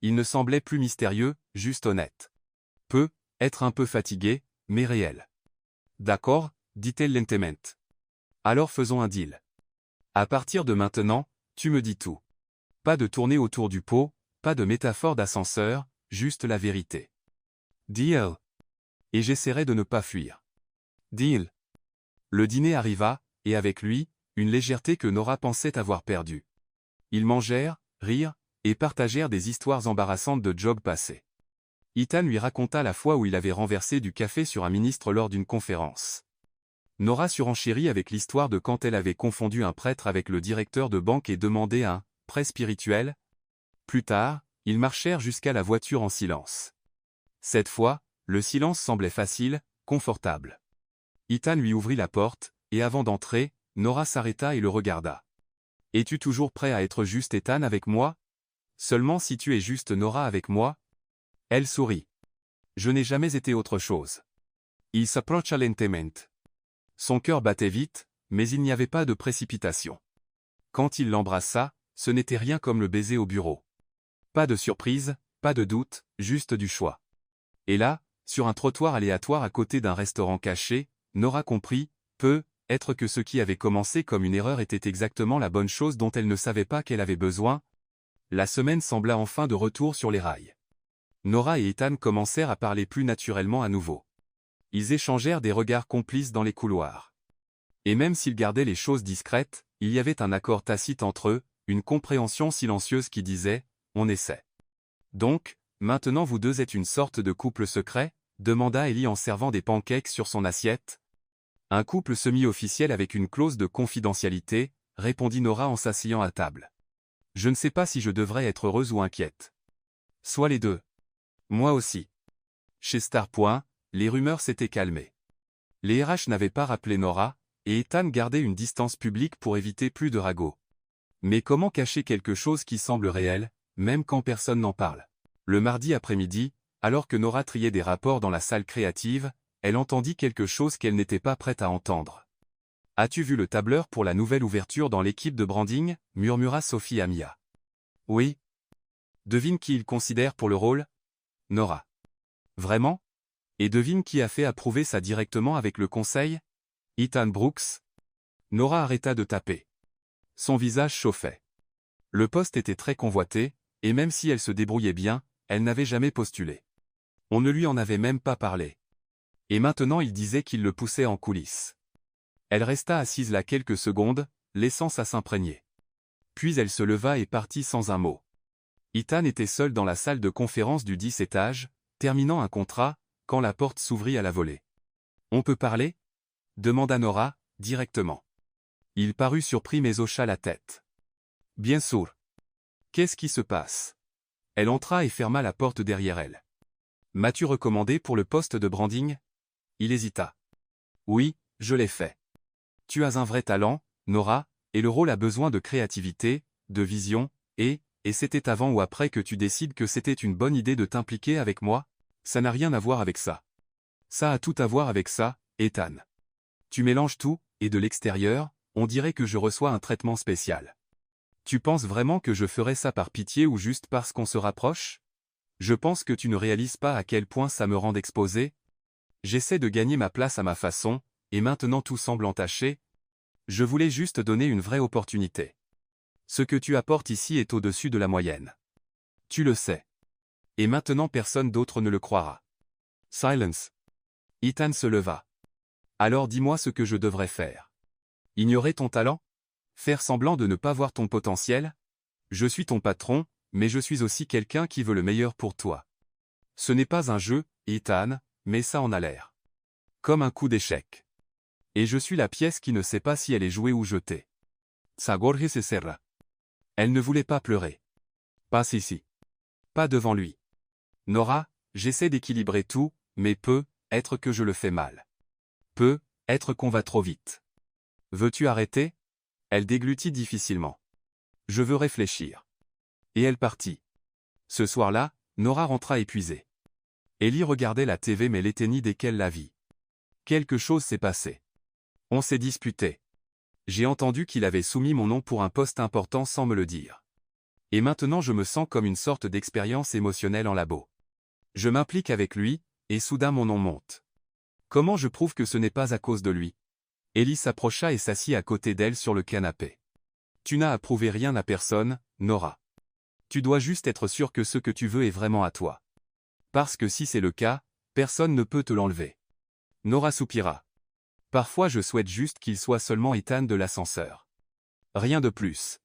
Il ne semblait plus mystérieux, juste honnête. Être un peu fatigué, mais réel. D'accord, dit-elle lentement. Alors faisons un deal. À partir de maintenant, tu me dis tout. Pas de tourner autour du pot, pas de métaphore d'ascenseur, juste la vérité. Deal. Et j'essaierai de ne pas fuir. Deal. Le dîner arriva, et avec lui, une légèreté que Nora pensait avoir perdue. Ils mangèrent, rirent, et partagèrent des histoires embarrassantes de jobs passés. Ethan lui raconta la fois où il avait renversé du café sur un ministre lors d'une conférence. Nora surenchérit avec l'histoire de quand elle avait confondu un prêtre avec le directeur de banque et demandé un « prêt spirituel ». Plus tard, ils marchèrent jusqu'à la voiture en silence. Cette fois, le silence semblait facile, confortable. Ethan lui ouvrit la porte, et avant d'entrer, Nora s'arrêta et le regarda. « Es-tu toujours prêt à être juste Ethan avec moi? Seulement si tu es juste Nora avec moi ?» Elle sourit. « Je n'ai jamais été autre chose. » Il s'approcha lentement. Son cœur battait vite, mais il n'y avait pas de précipitation. Quand il l'embrassa, ce n'était rien comme le baiser au bureau. Pas de surprise, pas de doute, juste du choix. Et là, sur un trottoir aléatoire à côté d'un restaurant caché, Nora comprit, peut-être que ce qui avait commencé comme une erreur était exactement la bonne chose dont elle ne savait pas qu'elle avait besoin. La semaine sembla enfin de retour sur les rails. Nora et Ethan commencèrent à parler plus naturellement à nouveau. Ils échangèrent des regards complices dans les couloirs. Et même s'ils gardaient les choses discrètes, il y avait un accord tacite entre eux, une compréhension silencieuse qui disait « on essaie ». Donc, maintenant vous deux êtes une sorte de couple secret? Demanda Ellie en servant des pancakes sur son assiette. Un couple semi-officiel avec une clause de confidentialité, répondit Nora en s'asseyant à table. Je ne sais pas si je devrais être heureuse ou inquiète. Soit les deux. Moi aussi. Chez Star. Les rumeurs s'étaient calmées. Les RH n'avaient pas rappelé Nora, et Ethan gardait une distance publique pour éviter plus de ragots. Mais comment cacher quelque chose qui semble réel, même quand personne n'en parle? Le mardi après-midi, alors que Nora triait des rapports dans la salle créative, elle entendit quelque chose qu'elle n'était pas prête à entendre. « As-tu vu le tableur pour la nouvelle ouverture dans l'équipe de branding ?» murmura Sophie à Mia. « Oui. » Devine qui il considère pour le rôle? Nora. Vraiment? Et devine qui a fait approuver ça directement avec le conseil? Ethan Brooks. Nora arrêta de taper. Son visage chauffait. Le poste était très convoité, et même si elle se débrouillait bien, elle n'avait jamais postulé. On ne lui en avait même pas parlé. Et maintenant il disait qu'il le poussait en coulisses. Elle resta assise là quelques secondes, laissant ça s'imprégner. Puis elle se leva et partit sans un mot. Ethan était seul dans la salle de conférence du 10 étage, terminant un contrat, quand la porte s'ouvrit à la volée. « On peut parler ?» demanda Nora, directement. Il parut surpris mais hocha la tête. « Bien sûr. Qu'est-ce qui se passe ?» Elle entra et ferma la porte derrière elle. « M'as-tu recommandé pour le poste de branding ?» Il hésita. « Oui, je l'ai fait. Tu as un vrai talent, Nora, et le rôle a besoin de créativité, de vision, et c'était avant ou après que tu décides que c'était une bonne idée de t'impliquer avec moi? Ça n'a rien à voir avec ça. Ça a tout à voir avec ça, Ethan. Tu mélanges tout, et de l'extérieur, on dirait que je reçois un traitement spécial. Tu penses vraiment que je ferais ça par pitié ou juste parce qu'on se rapproche? Je pense que tu ne réalises pas à quel point ça me rend exposé. J'essaie de gagner ma place à ma façon, et maintenant tout semble entaché. Je voulais juste donner une vraie opportunité. Ce que tu apportes ici est au-dessus de la moyenne. Tu le sais. Et maintenant personne d'autre ne le croira. Silence. Ethan se leva. Alors dis-moi ce que je devrais faire. Ignorer ton talent? Faire semblant de ne pas voir ton potentiel? Je suis ton patron, mais je suis aussi quelqu'un qui veut le meilleur pour toi. Ce n'est pas un jeu, Ethan, mais ça en a l'air. Comme un coup d'échec. Et je suis la pièce qui ne sait pas si elle est jouée ou jetée. Sagorge se serra. Elle ne voulait pas pleurer. Pas ici. Pas devant lui. Nora, j'essaie d'équilibrer tout, mais être que je le fais mal. Être qu'on va trop vite. Veux-tu arrêter? Elle déglutit difficilement. Je veux réfléchir. Et elle partit. Ce soir-là, Nora rentra épuisée. Ellie regardait la TV mais l'éteignit dès qu'elle la vit. Quelque chose s'est passé. On s'est disputé. J'ai entendu qu'il avait soumis mon nom pour un poste important sans me le dire. Et maintenant je me sens comme une sorte d'expérience émotionnelle en labo. Je m'implique avec lui, et soudain mon nom monte. Comment je prouve que ce n'est pas à cause de lui? Ellie s'approcha et s'assit à côté d'elle sur le canapé. Tu n'as à prouver rien à personne, Nora. Tu dois juste être sûr que ce que tu veux est vraiment à toi. Parce que si c'est le cas, personne ne peut te l'enlever. Nora soupira. Parfois je souhaite juste qu'il soit seulement Ethan de l'ascenseur. Rien de plus.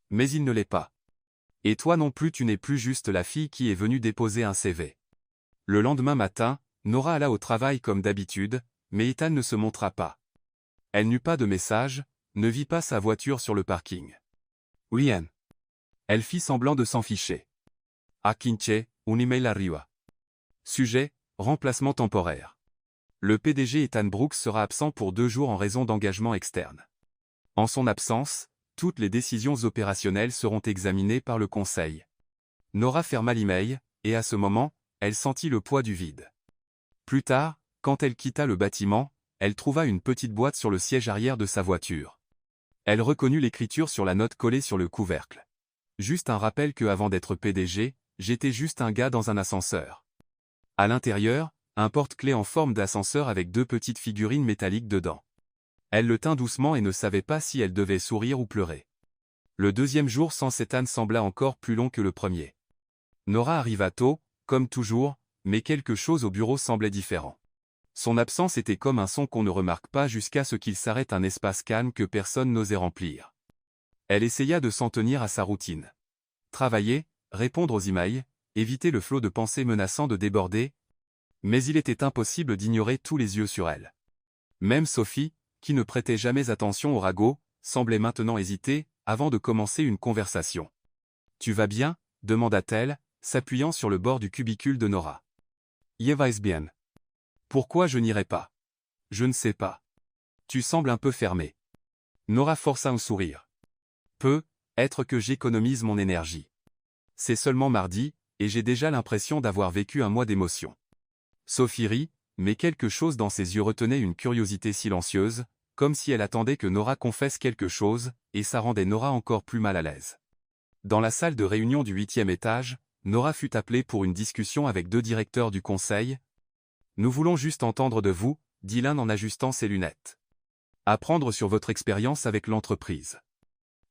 Mais il ne l'est pas. Et toi non plus tu n'es plus juste la fille qui est venue déposer un CV. Le lendemain matin, Nora alla au travail comme d'habitude, mais Ethan ne se montra pas. Elle n'eut pas de message, ne vit pas sa voiture sur le parking. Rien. Elle fit semblant de s'en ficher. Akinche, un email arriva. Sujet, remplacement temporaire. Le PDG Ethan Brooks sera absent pour 2 jours en raison d'engagements externes. En son absence, toutes les décisions opérationnelles seront examinées par le conseil. Nora ferma l'email, et à ce moment, elle sentit le poids du vide. Plus tard, quand elle quitta le bâtiment, elle trouva une petite boîte sur le siège arrière de sa voiture. Elle reconnut l'écriture sur la note collée sur le couvercle. Juste un rappel que avant d'être PDG, j'étais juste un gars dans un ascenseur. À l'intérieur, un porte-clés en forme d'ascenseur avec 2 petites figurines métalliques dedans. Elle le tint doucement et ne savait pas si elle devait sourire ou pleurer. Le deuxième jour sans Ethan sembla encore plus long que le premier. Nora arriva tôt, comme toujours, mais quelque chose au bureau semblait différent. Son absence était comme un son qu'on ne remarque pas jusqu'à ce qu'il s'arrête un espace calme que personne n'osait remplir. Elle essaya de s'en tenir à sa routine. Travailler, répondre aux emails, éviter le flot de pensées menaçant de déborder, mais il était impossible d'ignorer tous les yeux sur elle. Même Sophie, qui ne prêtait jamais attention au ragot, semblait maintenant hésiter, avant de commencer une conversation. « Tu vas bien ?» demanda-t-elle, s'appuyant sur le bord du cubicule de Nora. « Je vais bien. Pourquoi je n'irai pas? Je ne sais pas. Tu sembles un peu fermé. » Nora força un sourire. Être que j'économise mon énergie. C'est seulement mardi, et j'ai déjà l'impression d'avoir vécu un mois d'émotions. Sophie rit, mais quelque chose dans ses yeux retenait une curiosité silencieuse, comme si elle attendait que Nora confesse quelque chose, et ça rendait Nora encore plus mal à l'aise. Dans la salle de réunion du 8e étage, Nora fut appelée pour une discussion avec 2 directeurs du conseil. « Nous voulons juste entendre de vous », dit l'un en ajustant ses lunettes. « Apprendre sur votre expérience avec l'entreprise.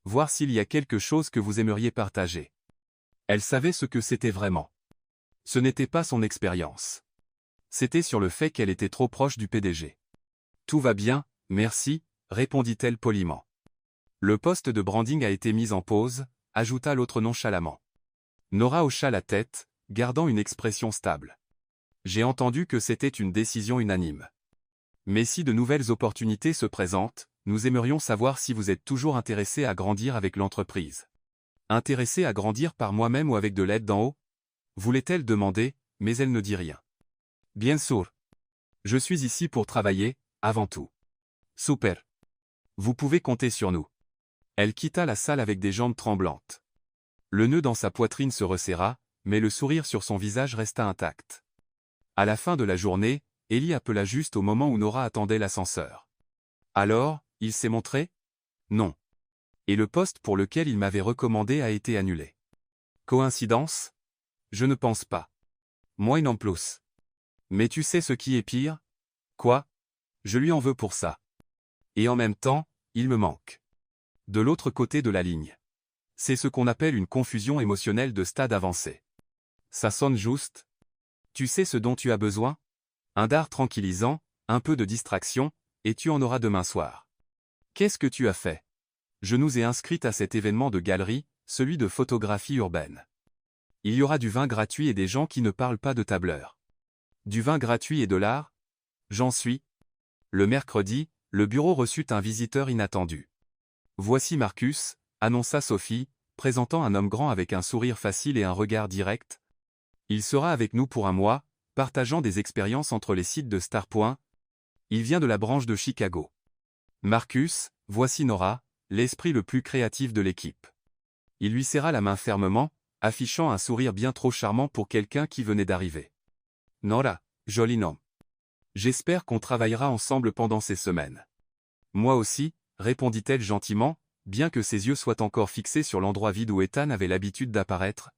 Voir s'il y a quelque chose que vous aimeriez partager. » Elle savait ce que c'était vraiment. Ce n'était pas son expérience. C'était sur le fait qu'elle était trop proche du PDG. « Tout va bien, merci », répondit-elle poliment. « Le poste de branding a été mis en pause », ajouta l'autre nonchalamment. Nora hocha la tête, gardant une expression stable. « J'ai entendu que c'était une décision unanime. Mais si de nouvelles opportunités se présentent, nous aimerions savoir si vous êtes toujours intéressé à grandir avec l'entreprise. » Intéressé à grandir par moi-même ou avec de l'aide d'en haut? Voulait-elle demander, mais elle ne dit rien. Bien sûr. Je suis ici pour travailler, avant tout. Super. Vous pouvez compter sur nous. Elle quitta la salle avec des jambes tremblantes. Le nœud dans sa poitrine se resserra, mais le sourire sur son visage resta intact. À la fin de la journée, Ellie appela juste au moment où Nora attendait l'ascenseur. Alors, il s'est montré? Non. Et le poste pour lequel il m'avait recommandé a été annulé. Coïncidence? Je ne pense pas. Moi non plus. Mais tu sais ce qui est pire? Quoi? Je lui en veux pour ça. Et en même temps, il me manque. De l'autre côté de la ligne. C'est ce qu'on appelle une confusion émotionnelle de stade avancé. Ça sonne juste? Tu sais ce dont tu as besoin? Un dard tranquillisant, un peu de distraction, et tu en auras demain soir. Qu'est-ce que tu as fait? Je nous ai inscrites à cet événement de galerie, celui de photographie urbaine. Il y aura du vin gratuit et des gens qui ne parlent pas de tableur. Du vin gratuit et de l'art? J'en suis. Le mercredi, le bureau reçut un visiteur inattendu. Voici Marcus, annonça Sophie, présentant un homme grand avec un sourire facile et un regard direct. Il sera avec nous pour un mois, partageant des expériences entre les sites de Starpoint. Il vient de la branche de Chicago. Marcus, voici Nora, l'esprit le plus créatif de l'équipe. Il lui serra la main fermement, affichant un sourire bien trop charmant pour quelqu'un qui venait d'arriver. Nora, joli nom. J'espère qu'on travaillera ensemble pendant ces semaines. Moi aussi, répondit-elle gentiment, bien que ses yeux soient encore fixés sur l'endroit vide où Ethan avait l'habitude d'apparaître.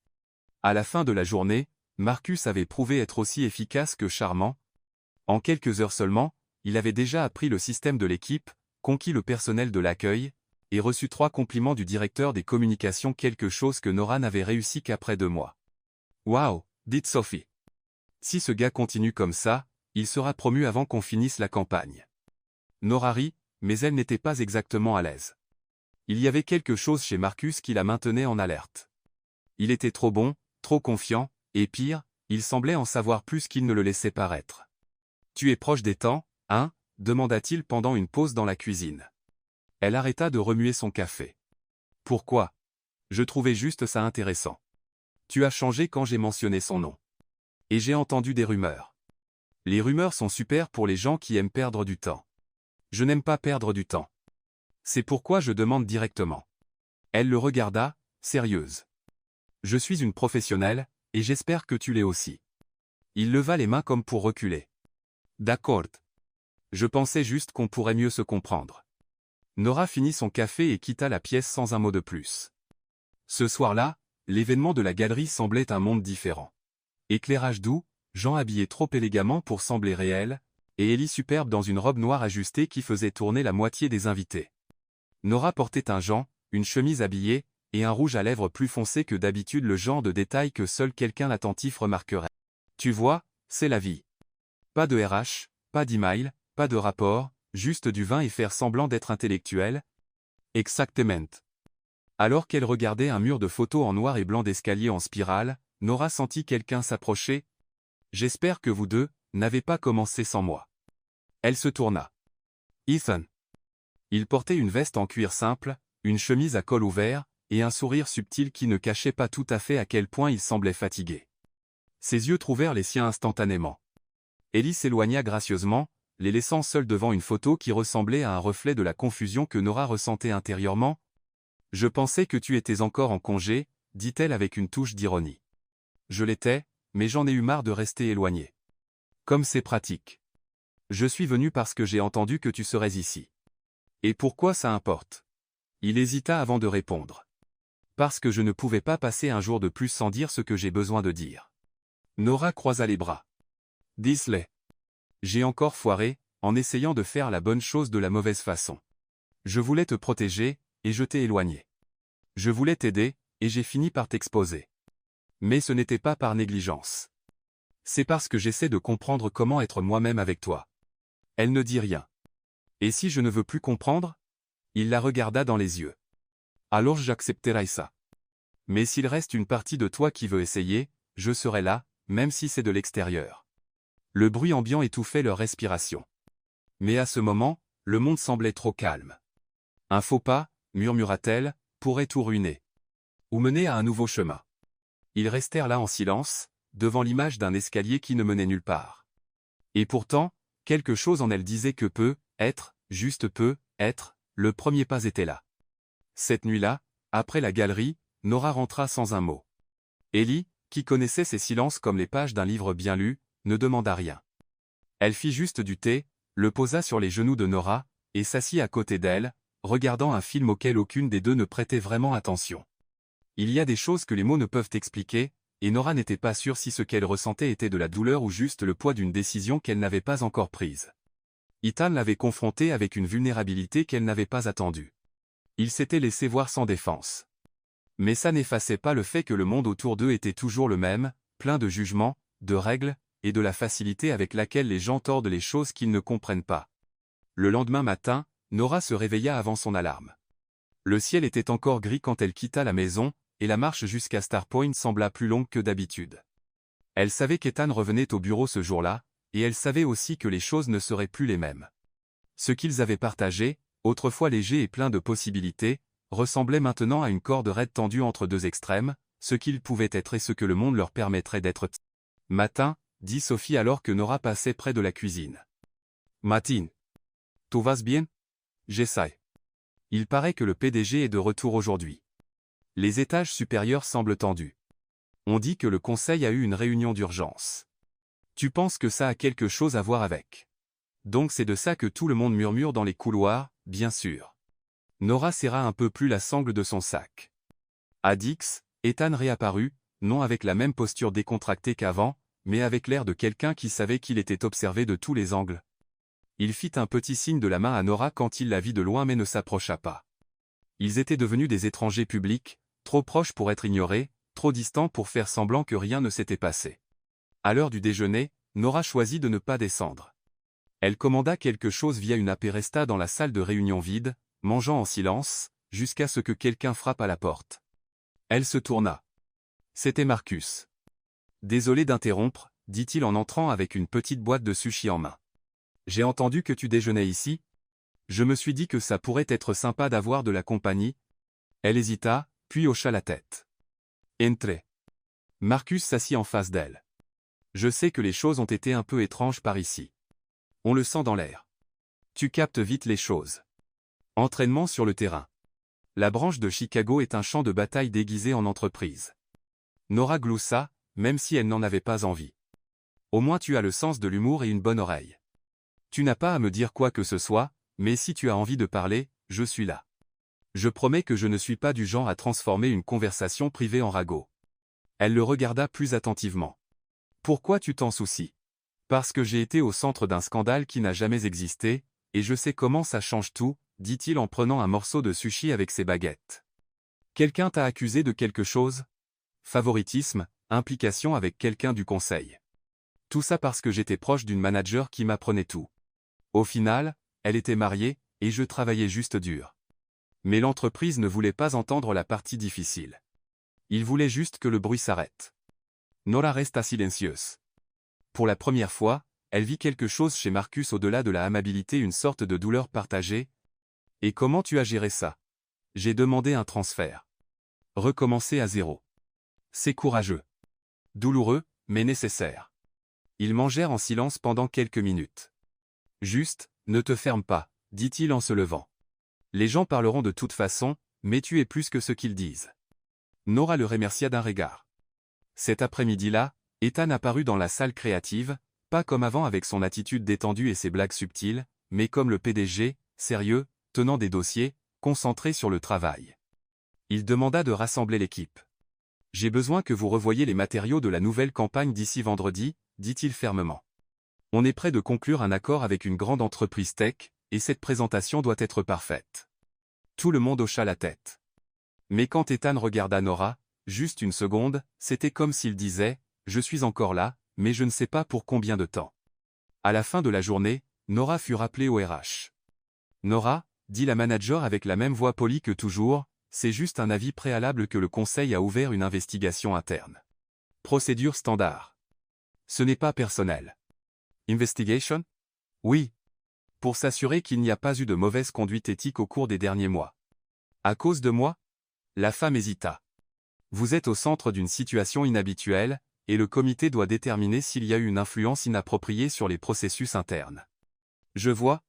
À la fin de la journée, Marcus avait prouvé être aussi efficace que charmant. En quelques heures seulement, il avait déjà appris le système de l'équipe, conquis le personnel de l'accueil, et reçu 3 compliments du directeur des communications, quelque chose que Nora n'avait réussi qu'après 2 mois. Waouh, dit Sophie. Si ce gars continue comme ça, il sera promu avant qu'on finisse la campagne. Nora rit, mais elle n'était pas exactement à l'aise. Il y avait quelque chose chez Marcus qui la maintenait en alerte. Il était trop bon, trop confiant, et pire, il semblait en savoir plus qu'il ne le laissait paraître. « Tu es proche des temps, hein ?» demanda-t-il pendant une pause dans la cuisine. Elle arrêta de remuer son café. « Pourquoi ? Je trouvais juste ça intéressant. Tu as changé quand j'ai mentionné son nom. Et j'ai entendu des rumeurs. Les rumeurs sont super pour les gens qui aiment perdre du temps. Je n'aime pas perdre du temps. C'est pourquoi je demande directement. » Elle le regarda, sérieuse. « Je suis une professionnelle, et j'espère que tu l'es aussi. » Il leva les mains comme pour reculer. « D'accord. Je pensais juste qu'on pourrait mieux se comprendre. » Nora finit son café et quitta la pièce sans un mot de plus. Ce soir-là, l'événement de la galerie semblait un monde différent. Éclairage doux, gens habillés trop élégamment pour sembler réels, et Ellie superbe dans une robe noire ajustée qui faisait tourner la moitié des invités. Nora portait un gant, une chemise habillée, et un rouge à lèvres plus foncé que d'habitude, le genre de détail que seul quelqu'un attentif remarquerait. Tu vois, c'est la vie. Pas de RH, pas d'email, pas de rapport, juste du vin et faire semblant d'être intellectuel. Exactement. Alors qu'elle regardait un mur de photos en noir et blanc d'escalier en spirale, Nora sentit quelqu'un s'approcher. « J'espère que vous deux n'avez pas commencé sans moi. » Elle se tourna. Ethan. Il portait une veste en cuir simple, une chemise à col ouvert, et un sourire subtil qui ne cachait pas tout à fait à quel point il semblait fatigué. Ses yeux trouvèrent les siens instantanément. Ellie s'éloigna gracieusement, les laissant seuls devant une photo qui ressemblait à un reflet de la confusion que Nora ressentait intérieurement. « Je pensais que tu étais encore en congé, dit-elle avec une touche d'ironie. Je l'étais, mais j'en ai eu marre de rester éloigné. Comme c'est pratique. Je suis venu parce que j'ai entendu que tu serais ici. Et pourquoi ça importe? Il hésita avant de répondre. Parce que je ne pouvais pas passer un jour de plus sans dire ce que j'ai besoin de dire. Nora croisa les bras. Dis-le. J'ai encore foiré, en essayant de faire la bonne chose de la mauvaise façon. Je voulais te protéger, et je t'ai éloigné. Je voulais t'aider, et j'ai fini par t'exposer. Mais ce n'était pas par négligence. C'est parce que j'essaie de comprendre comment être moi-même avec toi. Elle ne dit rien. Et si je ne veux plus comprendre? Il la regarda dans les yeux. Alors j'accepterai ça. Mais s'il reste une partie de toi qui veut essayer, je serai là, même si c'est de l'extérieur. Le bruit ambiant étouffait leur respiration. Mais à ce moment, le monde semblait trop calme. Un faux pas, murmura-t-elle, pourrait tout ruiner. Ou mener à un nouveau chemin. Ils restèrent là en silence, devant l'image d'un escalier qui ne menait nulle part. Et pourtant, quelque chose en elle disait que juste peut, être, le premier pas était là. Cette nuit-là, après la galerie, Nora rentra sans un mot. Ellie, qui connaissait ces silences comme les pages d'un livre bien lu, ne demanda rien. Elle fit juste du thé, le posa sur les genoux de Nora, et s'assit à côté d'elle, regardant un film auquel aucune des deux ne prêtait vraiment attention. Il y a des choses que les mots ne peuvent expliquer, et Nora n'était pas sûre si ce qu'elle ressentait était de la douleur ou juste le poids d'une décision qu'elle n'avait pas encore prise. Ethan l'avait confrontée avec une vulnérabilité qu'elle n'avait pas attendue. Il s'était laissé voir sans défense. Mais ça n'effaçait pas le fait que le monde autour d'eux était toujours le même, plein de jugements, de règles, et de la facilité avec laquelle les gens tordent les choses qu'ils ne comprennent pas. Le lendemain matin, Nora se réveilla avant son alarme. Le ciel était encore gris quand elle quitta la maison, et la marche jusqu'à Starpoint sembla plus longue que d'habitude. Elle savait qu'Ethan revenait au bureau ce jour-là, et elle savait aussi que les choses ne seraient plus les mêmes. Ce qu'ils avaient partagé, autrefois léger et plein de possibilités, ressemblait maintenant à une corde raide tendue entre deux extrêmes, ce qu'ils pouvaient être et ce que le monde leur permettrait d'être. Matin, dit Sophie alors que Nora passait près de la cuisine. Matin. Tout va bien? J'essaie. Il paraît que le PDG est de retour aujourd'hui. Les étages supérieurs semblent tendus. On dit que le conseil a eu une réunion d'urgence. Tu penses que ça a quelque chose à voir avec? Donc c'est de ça que tout le monde murmure dans les couloirs, bien sûr. Nora serra un peu plus la sangle de son sac. À Dix, Ethan réapparut, non avec la même posture décontractée qu'avant, mais avec l'air de quelqu'un qui savait qu'il était observé de tous les angles. Il fit un petit signe de la main à Nora quand il la vit de loin mais ne s'approcha pas. Ils étaient devenus des étrangers publics, trop proches pour être ignorés, trop distants pour faire semblant que rien ne s'était passé. À l'heure du déjeuner, Nora choisit de ne pas descendre. Elle commanda quelque chose via une app et resta dans la salle de réunion vide, mangeant en silence, jusqu'à ce que quelqu'un frappe à la porte. Elle se tourna. C'était Marcus. Désolé d'interrompre, dit-il en entrant avec une petite boîte de sushi en main. J'ai entendu que tu déjeunais ici. Je me suis dit que ça pourrait être sympa d'avoir de la compagnie. Elle hésita, puis hocha la tête. Entrez. Marcus s'assit en face d'elle. Je sais que les choses ont été un peu étranges par ici. On le sent dans l'air. Tu captes vite les choses. Entraînement sur le terrain. La branche de Chicago est un champ de bataille déguisé en entreprise. Nora gloussa, même si elle n'en avait pas envie. Au moins tu as le sens de l'humour et une bonne oreille. Tu n'as pas à me dire quoi que ce soit, mais si tu as envie de parler, je suis là. Je promets que je ne suis pas du genre à transformer une conversation privée en ragot. Elle le regarda plus attentivement. Pourquoi tu t'en soucies? Parce que j'ai été au centre d'un scandale qui n'a jamais existé, et je sais comment ça change tout, dit-il en prenant un morceau de sushi avec ses baguettes. Quelqu'un t'a accusé de quelque chose? Favoritisme, implication avec quelqu'un du conseil. Tout ça parce que j'étais proche d'une manager qui m'apprenait tout. Au final, elle était mariée, et je travaillais juste dur. Mais l'entreprise ne voulait pas entendre la partie difficile. Il voulait juste que le bruit s'arrête. Nora resta silencieuse. Pour la première fois, elle vit quelque chose chez Marcus au-delà de la amabilité, une sorte de douleur partagée. Et comment tu as géré ça? J'ai demandé un transfert. Recommencer à zéro. C'est courageux. Douloureux, mais nécessaire. Ils mangèrent en silence pendant quelques minutes. Juste, ne te ferme pas, dit-il en se levant. Les gens parleront de toute façon, mais tu es plus que ce qu'ils disent. Nora le remercia d'un regard. Cet après-midi-là, Ethan apparut dans la salle créative, pas comme avant avec son attitude détendue et ses blagues subtiles, mais comme le PDG, sérieux, tenant des dossiers, concentré sur le travail. Il demanda de rassembler l'équipe. « J'ai besoin que vous revoyiez les matériaux de la nouvelle campagne d'ici vendredi, dit-il fermement. On est prêt de conclure un accord avec une grande entreprise tech, et cette présentation doit être parfaite. » Tout le monde hocha la tête. Mais quand Ethan regarda Nora, juste une seconde, c'était comme s'il disait « Je suis encore là, mais je ne sais pas pour combien de temps. » À la fin de la journée, Nora fut rappelée au RH. « Nora, dit la manager avec la même voix polie que toujours, c'est juste un avis préalable que le conseil a ouvert une investigation interne. Procédure standard. Ce n'est pas personnel. Investigation? Oui. Pour s'assurer qu'il n'y a pas eu de mauvaise conduite éthique au cours des derniers mois. À cause de moi? La femme hésita. Vous êtes au centre d'une situation inhabituelle, et le comité doit déterminer s'il y a eu une influence inappropriée sur les processus internes. Je vois.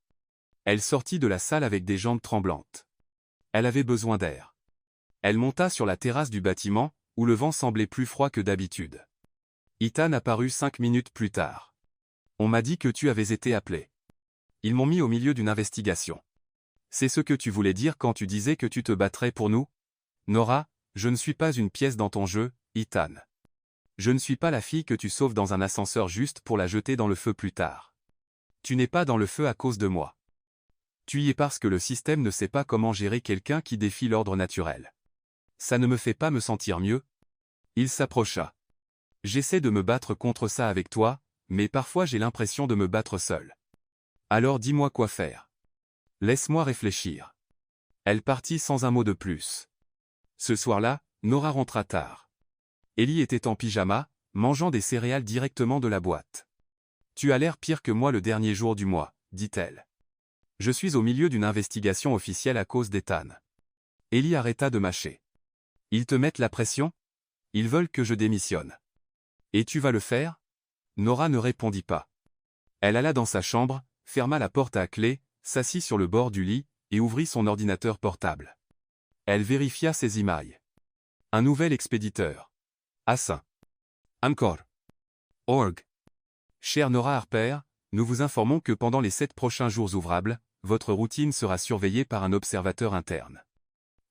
Elle sortit de la salle avec des jambes tremblantes. Elle avait besoin d'air. Elle monta sur la terrasse du bâtiment, où le vent semblait plus froid que d'habitude. Ethan apparut 5 minutes plus tard. On m'a dit que tu avais été appelé. Ils m'ont mis au milieu d'une investigation. C'est ce que tu voulais dire quand tu disais que tu te battrais pour nous? Nora, je ne suis pas une pièce dans ton jeu, Ethan. Je ne suis pas la fille que tu sauves dans un ascenseur juste pour la jeter dans le feu plus tard. Tu n'es pas dans le feu à cause de moi. Tu y es parce que le système ne sait pas comment gérer quelqu'un qui défie l'ordre naturel. Ça ne me fait pas me sentir mieux. Il s'approcha. J'essaie de me battre contre ça avec toi, mais parfois j'ai l'impression de me battre seul. Alors dis-moi quoi faire. Laisse-moi réfléchir. Elle partit sans un mot de plus. Ce soir-là, Nora rentra tard. Ellie était en pyjama, mangeant des céréales directement de la boîte. Tu as l'air pire que moi le dernier jour du mois, dit-elle. Je suis au milieu d'une investigation officielle à cause d'Ethan. Ellie arrêta de mâcher. Ils te mettent la pression? Ils veulent que je démissionne. Et tu vas le faire? Nora ne répondit pas. Elle alla dans sa chambre, ferma la porte à clé, s'assit sur le bord du lit, et ouvrit son ordinateur portable. Elle vérifia ses emails. Un nouvel expéditeur. Assin. Encore. Org. Chère Nora Harper, nous vous informons que pendant les 7 prochains jours ouvrables, votre routine sera surveillée par un observateur interne.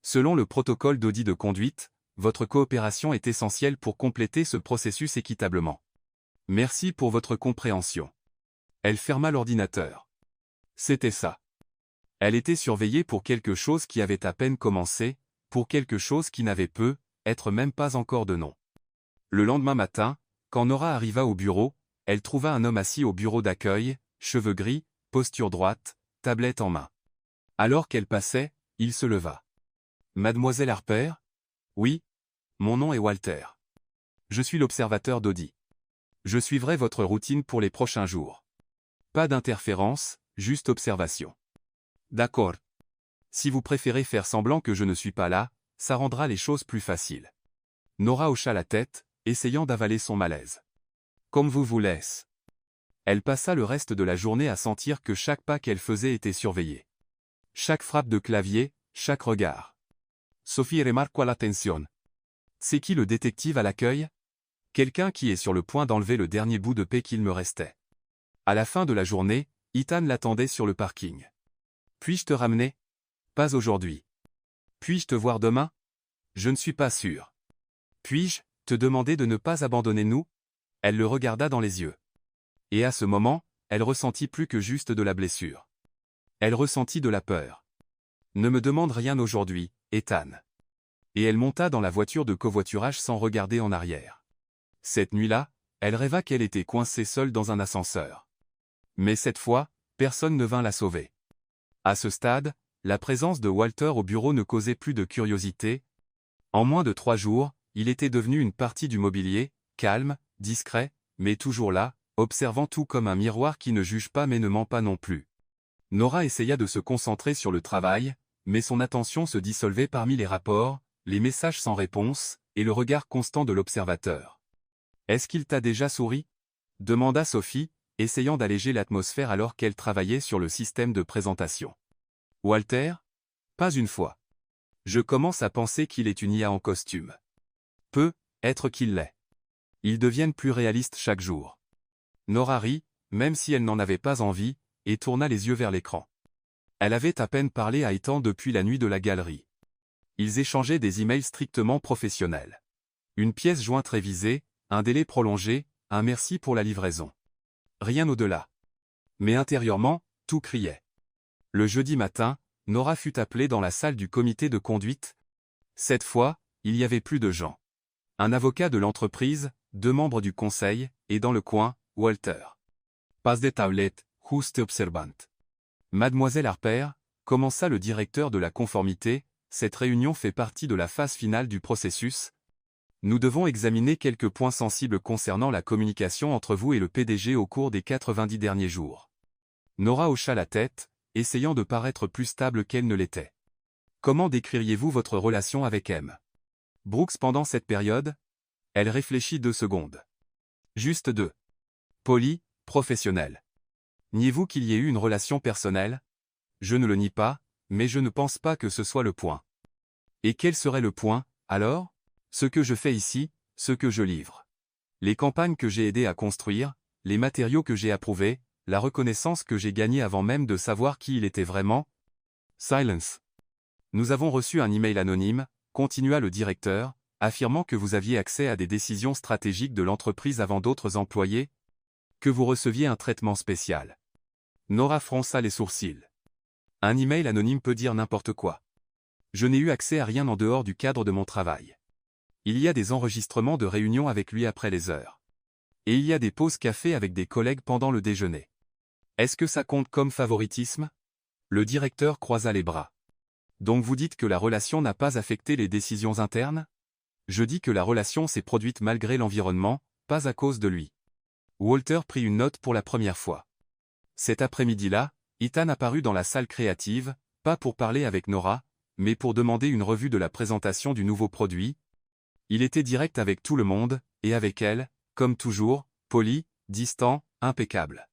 Selon le protocole d'audit de conduite, votre coopération est essentielle pour compléter ce processus équitablement. Merci pour votre compréhension. Elle ferma l'ordinateur. C'était ça. Elle était surveillée pour quelque chose qui avait à peine commencé, pour quelque chose qui n'avait être même pas encore de nom. Le lendemain matin, quand Nora arriva au bureau, elle trouva un homme assis au bureau d'accueil, cheveux gris, posture droite, tablette en main. Alors qu'elle passait, il se leva. Mademoiselle Harper? Oui. Mon nom est Walter. Je suis l'observateur d'audit. Je suivrai votre routine pour les prochains jours. Pas d'interférence, juste observation. D'accord. Si vous préférez faire semblant que je ne suis pas là, ça rendra les choses plus faciles. Nora hocha la tête, essayant d'avaler son malaise. Comme vous voulez. Elle passa le reste de la journée à sentir que chaque pas qu'elle faisait était surveillé. Chaque frappe de clavier, chaque regard. Sophie remarqua l'attention. C'est qui le détective à l'accueil? Quelqu'un qui est sur le point d'enlever le dernier bout de paix qu'il me restait. À la fin de la journée, Ethan l'attendait sur le parking. Puis-je te ramener? Pas aujourd'hui. Puis-je te voir demain? Je ne suis pas sûr. Puis-je te demander de ne pas abandonner nous? Elle le regarda dans les yeux. Et à ce moment, elle ressentit plus que juste de la blessure. Elle ressentit de la peur. Ne me demande rien aujourd'hui, Ethan. Et elle monta dans la voiture de covoiturage sans regarder en arrière. Cette nuit-là, elle rêva qu'elle était coincée seule dans un ascenseur. Mais cette fois, personne ne vint la sauver. À ce stade, la présence de Walter au bureau ne causait plus de curiosité. En moins de 3 jours, il était devenu une partie du mobilier, calme, discret, mais toujours là, observant tout comme un miroir qui ne juge pas mais ne ment pas non plus. Nora essaya de se concentrer sur le travail, mais son attention se dissolvait parmi les rapports, les messages sans réponse, et le regard constant de l'observateur. « Est-ce qu'il t'a déjà souri ?» demanda Sophie, essayant d'alléger l'atmosphère alors qu'elle travaillait sur le système de présentation. « Walter ? Pas une fois. Je commence à penser qu'il est une IA en costume. Peut être qu'il l'est. Ils deviennent plus réalistes chaque jour. Nora rit, même si elle n'en avait pas envie, et tourna les yeux vers l'écran. Elle avait à peine parlé à Ethan depuis la nuit de la galerie. Ils échangeaient des emails strictement professionnels. Une pièce jointe révisée, un délai prolongé, un merci pour la livraison. Rien au-delà. Mais intérieurement, tout criait. Le jeudi matin, Nora fut appelée dans la salle du comité de conduite. Cette fois, il y avait plus de gens. Un avocat de l'entreprise, 2 membres du conseil, et dans le coin, Walter. Pas de tablette, juste observant. Mademoiselle Harper, commença le directeur de la conformité, cette réunion fait partie de la phase finale du processus. Nous devons examiner quelques points sensibles concernant la communication entre vous et le PDG au cours des 90 derniers jours. Nora hocha la tête, essayant de paraître plus stable qu'elle ne l'était. Comment décririez-vous votre relation avec M. Brooks pendant cette période? Elle réfléchit 2 secondes. Juste 2. Poli, professionnel. Niez-vous qu'il y ait eu une relation personnelle? Je ne le nie pas, mais je ne pense pas que ce soit le point. Et quel serait le point, alors? Ce que je fais ici, ce que je livre. Les campagnes que j'ai aidé à construire, les matériaux que j'ai approuvés, la reconnaissance que j'ai gagnée avant même de savoir qui il était vraiment. Silence. Nous avons reçu un email anonyme, continua le directeur, affirmant que vous aviez accès à des décisions stratégiques de l'entreprise avant d'autres employés, que vous receviez un traitement spécial. Nora fronça les sourcils. Un email anonyme peut dire n'importe quoi. Je n'ai eu accès à rien en dehors du cadre de mon travail. Il y a des enregistrements de réunions avec lui après les heures. Et il y a des pauses café avec des collègues pendant le déjeuner. Est-ce que ça compte comme favoritisme? Le directeur croisa les bras. Donc vous dites que la relation n'a pas affecté les décisions internes? Je dis que la relation s'est produite malgré l'environnement, pas à cause de lui. Walter prit une note pour la première fois. Cet après-midi-là, Ethan apparut dans la salle créative, pas pour parler avec Nora, mais pour demander une revue de la présentation du nouveau produit. Il était direct avec tout le monde, et avec elle, comme toujours, poli, distant, impeccable.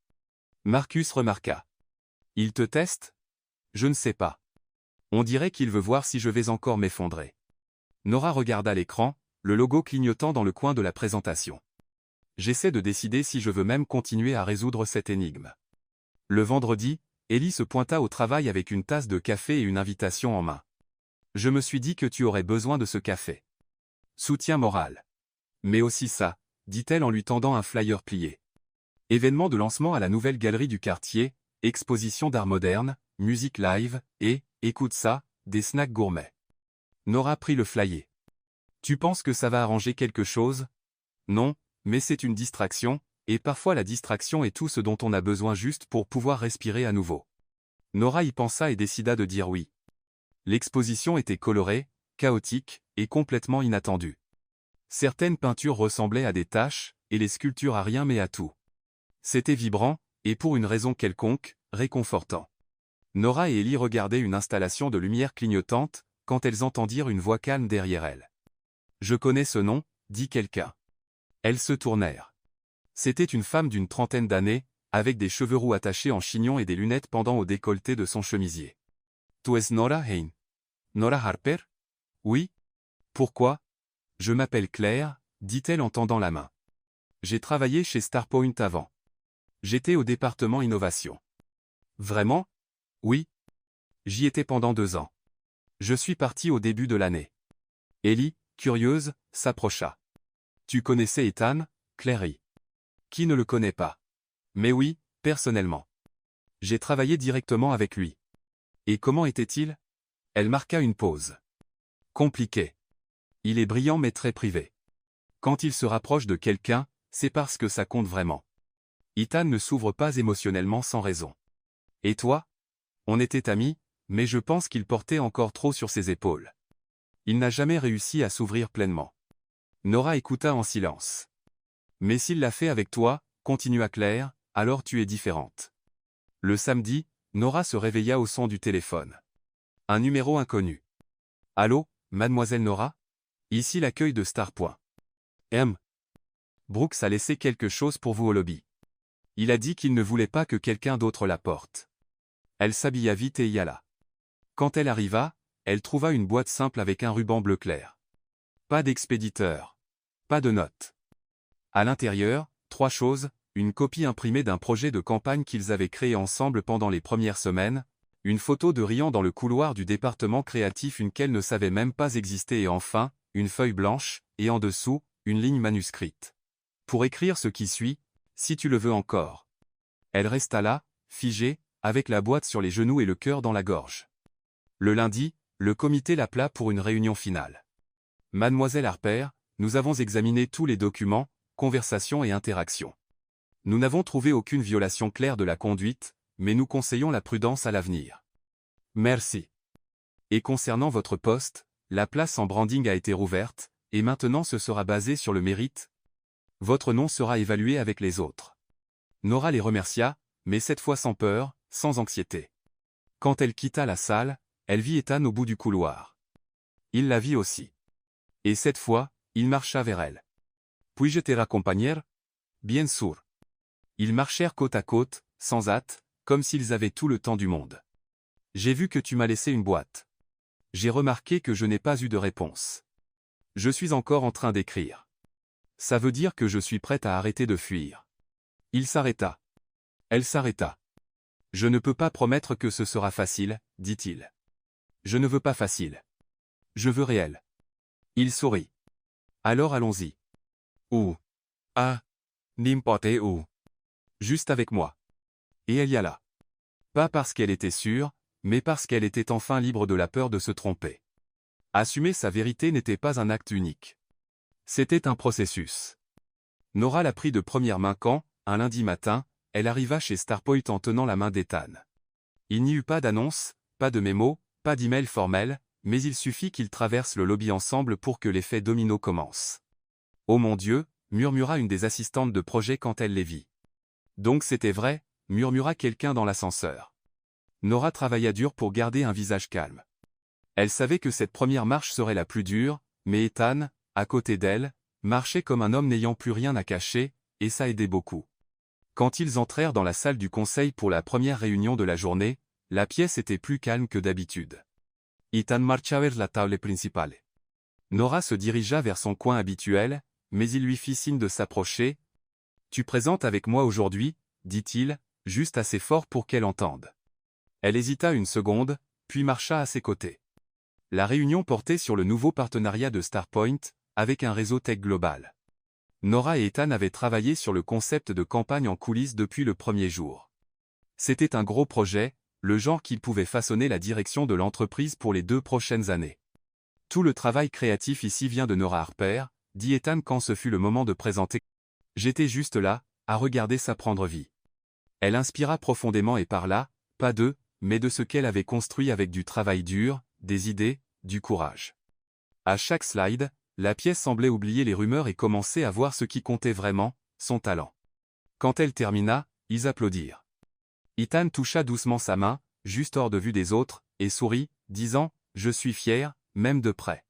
Marcus remarqua. Il te teste? Je ne sais pas. On dirait qu'il veut voir si je vais encore m'effondrer. Nora regarda l'écran, le logo clignotant dans le coin de la présentation. J'essaie de décider si je veux même continuer à résoudre cette énigme. Le vendredi, Ellie se pointa au travail avec une tasse de café et une invitation en main. Je me suis dit que tu aurais besoin de ce café. Soutien moral. Mais aussi ça, dit-elle en lui tendant un flyer plié. Événement de lancement à la nouvelle galerie du quartier, exposition d'art moderne, musique live, et, écoute ça, des snacks gourmets. Nora prit le flyer. Tu penses que ça va arranger quelque chose? Non, mais c'est une distraction, et parfois la distraction est tout ce dont on a besoin juste pour pouvoir respirer à nouveau. Nora y pensa et décida de dire oui. L'exposition était colorée, chaotique, et complètement inattendue. Certaines peintures ressemblaient à des taches, et les sculptures à rien mais à tout. C'était vibrant, et pour une raison quelconque, réconfortant. Nora et Ellie regardaient une installation de lumière clignotante, quand elles entendirent une voix calme derrière elles. « Je connais ce nom », dit quelqu'un. Elles se tournèrent. C'était une femme d'une trentaine d'années, avec des cheveux roux attachés en chignon et des lunettes pendant au décolleté de son chemisier. « Tu es Nora Hein? Nora Harper? » « Oui. Pourquoi? » « Je m'appelle Claire, dit-elle en tendant la main. J'ai travaillé chez Starpoint avant. J'étais au département innovation. Vraiment? Oui. J'y étais pendant 2 ans. Je suis partie au début de l'année. Ellie, curieuse, s'approcha. Tu connaissais Ethan, Clary? Qui ne le connaît pas? Mais oui, personnellement. J'ai travaillé directement avec lui. Et comment était-il? Elle marqua une pause. Compliqué. Il est brillant mais très privé. Quand il se rapproche de quelqu'un, c'est parce que ça compte vraiment. Ethan ne s'ouvre pas émotionnellement sans raison. Et toi? On était amis, mais je pense qu'il portait encore trop sur ses épaules. Il n'a jamais réussi à s'ouvrir pleinement. Nora écouta en silence. Mais s'il l'a fait avec toi, continua Claire, alors tu es différente. Le samedi, Nora se réveilla au son du téléphone. Un numéro inconnu. Allô, mademoiselle Nora? Ici l'accueil de Starpoint. M. Brooks a laissé quelque chose pour vous au lobby. Il a dit qu'il ne voulait pas que quelqu'un d'autre la porte. Elle s'habilla vite et y alla. Quand elle arriva, elle trouva une boîte simple avec un ruban bleu clair. Pas d'expéditeur. Pas de notes. À l'intérieur, 3 choses, une copie imprimée d'un projet de campagne qu'ils avaient créé ensemble pendant les premières semaines, une photo de Rian dans le couloir du département créatif qu'elle ne savait même pas exister et enfin, une feuille blanche, et en dessous, une ligne manuscrite. Pour écrire ce qui suit, si tu le veux encore. Elle resta là, figée, avec la boîte sur les genoux et le cœur dans la gorge. Le lundi, le comité l'appela pour une réunion finale. Mademoiselle Harper, nous avons examiné tous les documents, conversations et interactions. Nous n'avons trouvé aucune violation claire de la conduite, mais nous conseillons la prudence à l'avenir. Merci. Et concernant votre poste, la place en branding a été rouverte, et maintenant ce sera basé sur le mérite. Votre nom sera évalué avec les autres. Nora les remercia, mais cette fois sans peur, sans anxiété. Quand elle quitta la salle, elle vit Ethan au bout du couloir. Il la vit aussi. Et cette fois, il marcha vers elle. Puis-je te raccompagner? Bien sûr. Ils marchèrent côte à côte, sans hâte, comme s'ils avaient tout le temps du monde. J'ai vu que tu m'as laissé une boîte. J'ai remarqué que je n'ai pas eu de réponse. Je suis encore en train d'écrire. Ça veut dire que je suis prête à arrêter de fuir. Il s'arrêta. Elle s'arrêta. Je ne peux pas promettre que ce sera facile, dit-il. Je ne veux pas facile. Je veux réel. Il sourit. Alors allons-y. Où? Ah. N'importe où. Juste avec moi. Et elle y alla. Pas parce qu'elle était sûre, mais parce qu'elle était enfin libre de la peur de se tromper. Assumer sa vérité n'était pas un acte unique. C'était un processus. Nora l'a pris de première main quand, un lundi matin, elle arriva chez Starpoint en tenant la main d'Ethan. Il n'y eut pas d'annonce, pas de mémo, pas d'email formel, mais il suffit qu'ils traversent le lobby ensemble pour que l'effet domino commence. « Oh mon Dieu !» murmura une des assistantes de projet quand elle les vit. « Donc c'était vrai !» murmura quelqu'un dans l'ascenseur. Nora travailla dur pour garder un visage calme. Elle savait que cette première marche serait la plus dure, mais Ethan, à côté d'elle, marchait comme un homme n'ayant plus rien à cacher, et ça aidait beaucoup. Quand ils entrèrent dans la salle du conseil pour la première réunion de la journée, la pièce était plus calme que d'habitude. Ethan marcha vers la table principale. Nora se dirigea vers son coin habituel, mais il lui fit signe de s'approcher. « Tu présentes avec moi aujourd'hui » dit-il, juste assez fort pour qu'elle entende. Elle hésita une seconde, puis marcha à ses côtés. La réunion portait sur le nouveau partenariat de Starpoint, avec un réseau tech global. Nora et Ethan avaient travaillé sur le concept de campagne en coulisses depuis le premier jour. C'était un gros projet, le genre qui pouvait façonner la direction de l'entreprise pour les 2 prochaines années. « Tout le travail créatif ici vient de Nora Harper », dit Ethan quand ce fut le moment de présenter. « J'étais juste là, à regarder ça prendre vie. » Elle inspira profondément et parla, pas d'eux, mais de ce qu'elle avait construit avec du travail dur, des idées, du courage. À chaque slide, la pièce semblait oublier les rumeurs et commencer à voir ce qui comptait vraiment, son talent. Quand elle termina, ils applaudirent. Ethan toucha doucement sa main, juste hors de vue des autres, et sourit, disant « Je suis fier, même de près ».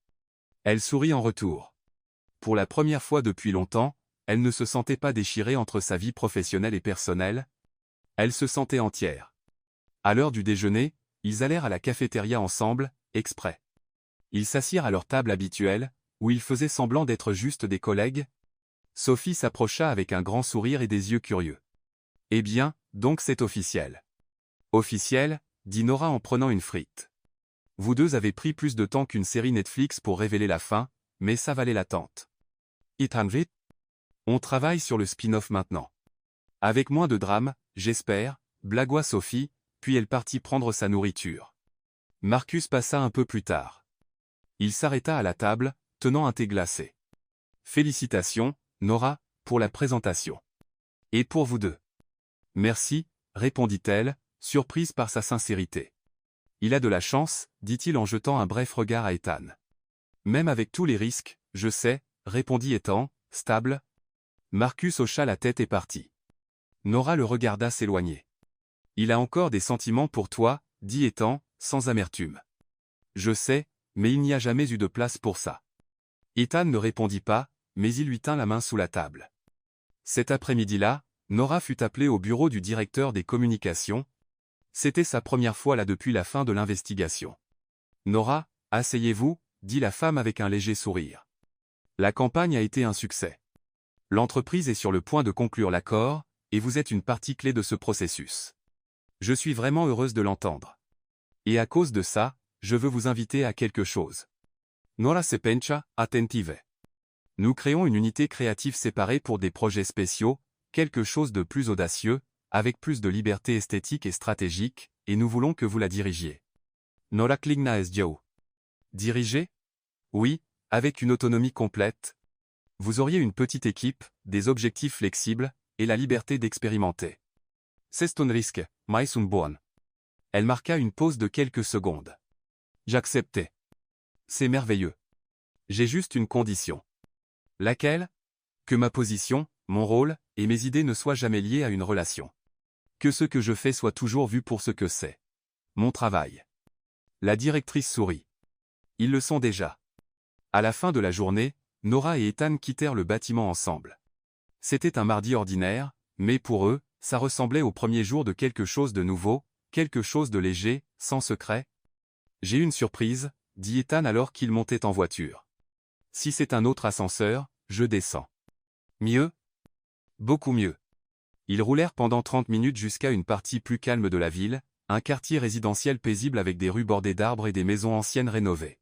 Elle sourit en retour. Pour la première fois depuis longtemps, elle ne se sentait pas déchirée entre sa vie professionnelle et personnelle. Elle se sentait entière. À l'heure du déjeuner, ils allèrent à la cafétéria ensemble, exprès. Ils s'assirent à leur table habituelle, où ils faisaient semblant d'être juste des collègues. Sophie s'approcha avec un grand sourire et des yeux curieux. « Eh bien, donc c'est officiel. »« Officiel » dit Nora en prenant une frite. « Vous deux avez pris plus de temps qu'une série Netflix pour révéler la fin, mais ça valait l'attente. »« Ethan vite. On travaille sur le spin-off maintenant. Avec moins de drame, j'espère, » blagua Sophie, puis elle partit prendre sa nourriture. Marcus passa un peu plus tard. Il s'arrêta à la table, tenant un thé glacé. « Félicitations, Nora, pour la présentation. Et pour vous deux. »« Merci, » répondit-elle, surprise par sa sincérité. « Il a de la chance, » dit-il en jetant un bref regard à Ethan. « Même avec tous les risques, je sais, » répondit Ethan, stable. Marcus hocha la tête et partit. Nora le regarda s'éloigner. « Il a encore des sentiments pour toi, » dit Ethan, sans amertume. « Je sais, mais il n'y a jamais eu de place pour ça. » Ethan ne répondit pas, mais il lui tint la main sous la table. Cet après-midi-là, Nora fut appelée au bureau du directeur des communications. C'était sa première fois là depuis la fin de l'investigation. Nora, asseyez-vous, dit la femme avec un léger sourire. La campagne a été un succès. L'entreprise est sur le point de conclure l'accord, et vous êtes une partie clé de ce processus. Je suis vraiment heureuse de l'entendre. Et à cause de ça, je veux vous inviter à quelque chose. Nora se pencha, attentive. Nous créons une unité créative séparée pour des projets spéciaux, quelque chose de plus audacieux, avec plus de liberté esthétique et stratégique, et nous voulons que vous la dirigiez. Nora klingna es Joe. Diriger? Oui, avec une autonomie complète. Vous auriez une petite équipe, des objectifs flexibles, et la liberté d'expérimenter. C'est un risque, mais un bon. Elle marqua une pause de quelques secondes. J'acceptais. C'est merveilleux. J'ai juste une condition. Laquelle? Que ma position, mon rôle, et mes idées ne soient jamais liées à une relation. Que ce que je fais soit toujours vu pour ce que c'est. Mon travail. La directrice sourit. Ils le sont déjà. À la fin de la journée, Nora et Ethan quittèrent le bâtiment ensemble. C'était un mardi ordinaire, mais pour eux, ça ressemblait au premier jour de quelque chose de nouveau, quelque chose de léger, sans secret. J'ai une surprise, dit Ethan alors qu'ils montaient en voiture. Si c'est un autre ascenseur, je descends. Mieux? Beaucoup mieux. Ils roulèrent pendant 30 minutes jusqu'à une partie plus calme de la ville, un quartier résidentiel paisible avec des rues bordées d'arbres et des maisons anciennes rénovées.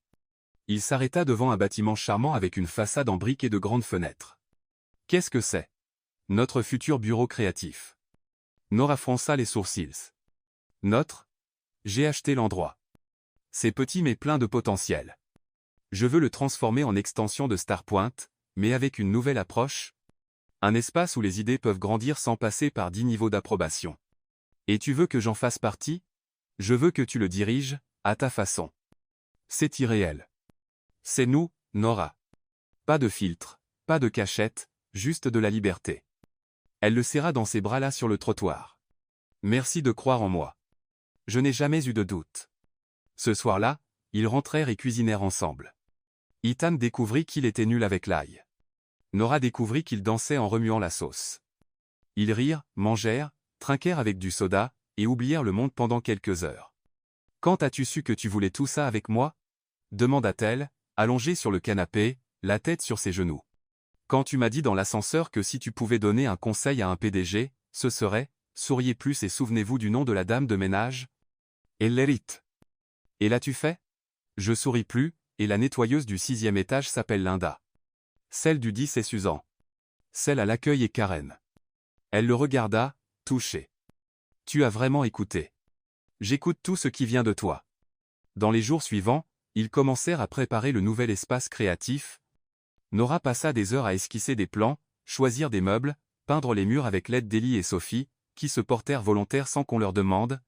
Il s'arrêta devant un bâtiment charmant avec une façade en briques et de grandes fenêtres. Qu'est-ce que c'est? Notre futur bureau créatif. Nora fronça les sourcils. Notre? J'ai acheté l'endroit. C'est petit mais plein de potentiel. Je veux le transformer en extension de Starpoint, mais avec une nouvelle approche. Un espace où les idées peuvent grandir sans passer par 10 niveaux d'approbation. Et tu veux que j'en fasse partie? Je veux que tu le diriges, à ta façon. C'est irréel. C'est nous, Nora. Pas de filtre, pas de cachette, juste de la liberté. Elle le serra dans ses bras là sur le trottoir. Merci de croire en moi. Je n'ai jamais eu de doute. Ce soir-là, ils rentrèrent et cuisinèrent ensemble. Ethan découvrit qu'il était nul avec l'ail. Nora découvrit qu'il dansait en remuant la sauce. Ils rirent, mangèrent, trinquèrent avec du soda, et oublièrent le monde pendant quelques heures. Quand as-tu su que tu voulais tout ça avec moi? Demanda-t-elle, allongée sur le canapé, la tête sur ses genoux. Quand tu m'as dit dans l'ascenseur que si tu pouvais donner un conseil à un PDG, ce serait, souriez plus et souvenez-vous du nom de la dame de ménage? Ellerit. Et l'as-tu fait? Je souris plus, et la nettoyeuse du 6e étage s'appelle Linda. Celle du 10 est Susan. Celle à l'accueil est Karen. Elle le regarda, touchée. Tu as vraiment écouté. J'écoute tout ce qui vient de toi. Dans les jours suivants, ils commencèrent à préparer le nouvel espace créatif. Nora passa des heures à esquisser des plans, choisir des meubles, peindre les murs avec l'aide d'Ellie et Sophie, qui se portèrent volontaires sans qu'on leur demande.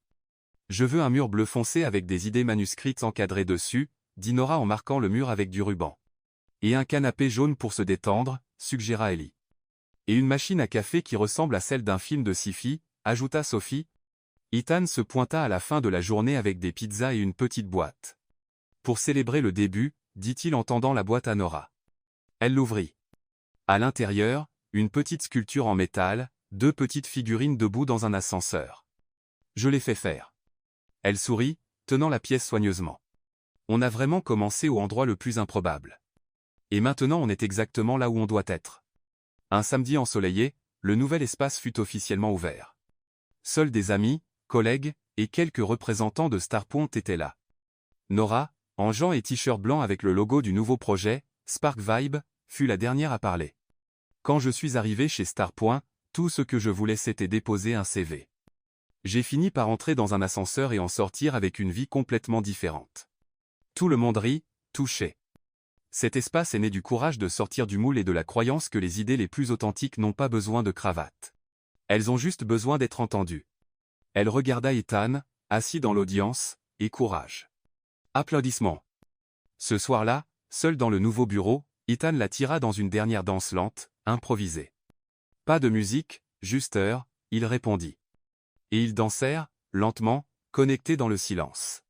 Je veux un mur bleu foncé avec des idées manuscrites encadrées dessus, dit Nora en marquant le mur avec du ruban. Et un canapé jaune pour se détendre, suggéra Ellie. Et une machine à café qui ressemble à celle d'un film de sci-fi, ajouta Sophie. Ethan se pointa à la fin de la journée avec des pizzas et une petite boîte. Pour célébrer le début, dit-il en tendant la boîte à Nora. Elle l'ouvrit. À l'intérieur, une petite sculpture en métal, 2 petites figurines debout dans un ascenseur. Je l'ai fait faire. Elle sourit, tenant la pièce soigneusement. On a vraiment commencé au endroit le plus improbable. Et maintenant on est exactement là où on doit être. Un samedi ensoleillé, le nouvel espace fut officiellement ouvert. Seuls des amis, collègues, et quelques représentants de Starpoint étaient là. Nora, en jean et t-shirt blanc avec le logo du nouveau projet, Spark Vibe, fut la dernière à parler. Quand je suis arrivé chez Starpoint, tout ce que je voulais c'était déposer un CV. J'ai fini par entrer dans un ascenseur et en sortir avec une vie complètement différente. Tout le monde rit, touché. Cet espace est né du courage de sortir du moule et de la croyance que les idées les plus authentiques n'ont pas besoin de cravate. Elles ont juste besoin d'être entendues. Elle regarda Ethan, assis dans l'audience, et courage. Applaudissements. Ce soir-là, seul dans le nouveau bureau, Ethan la tira dans une dernière danse lente, improvisée. Pas de musique, juste heure, il répondit. Et ils dansèrent, lentement, connectés dans le silence.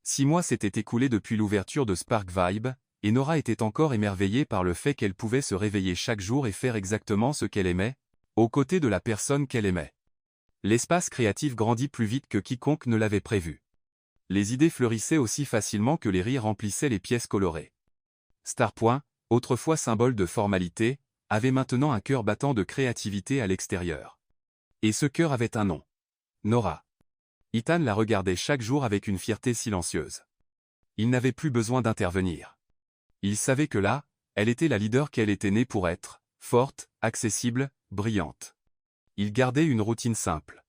6 mois s'étaient écoulés depuis l'ouverture de Spark Vibe, et Nora était encore émerveillée par le fait qu'elle pouvait se réveiller chaque jour et faire exactement ce qu'elle aimait, aux côtés de la personne qu'elle aimait. L'espace créatif grandit plus vite que quiconque ne l'avait prévu. Les idées fleurissaient aussi facilement que les rires remplissaient les pièces colorées. Starpoint, autrefois symbole de formalité, avait maintenant un cœur battant de créativité à l'extérieur. Et ce cœur avait un nom. Nora. Ethan la regardait chaque jour avec une fierté silencieuse. Il n'avait plus besoin d'intervenir. Il savait que là, elle était la leader qu'elle était née pour être, forte, accessible, brillante. Il gardait une routine simple.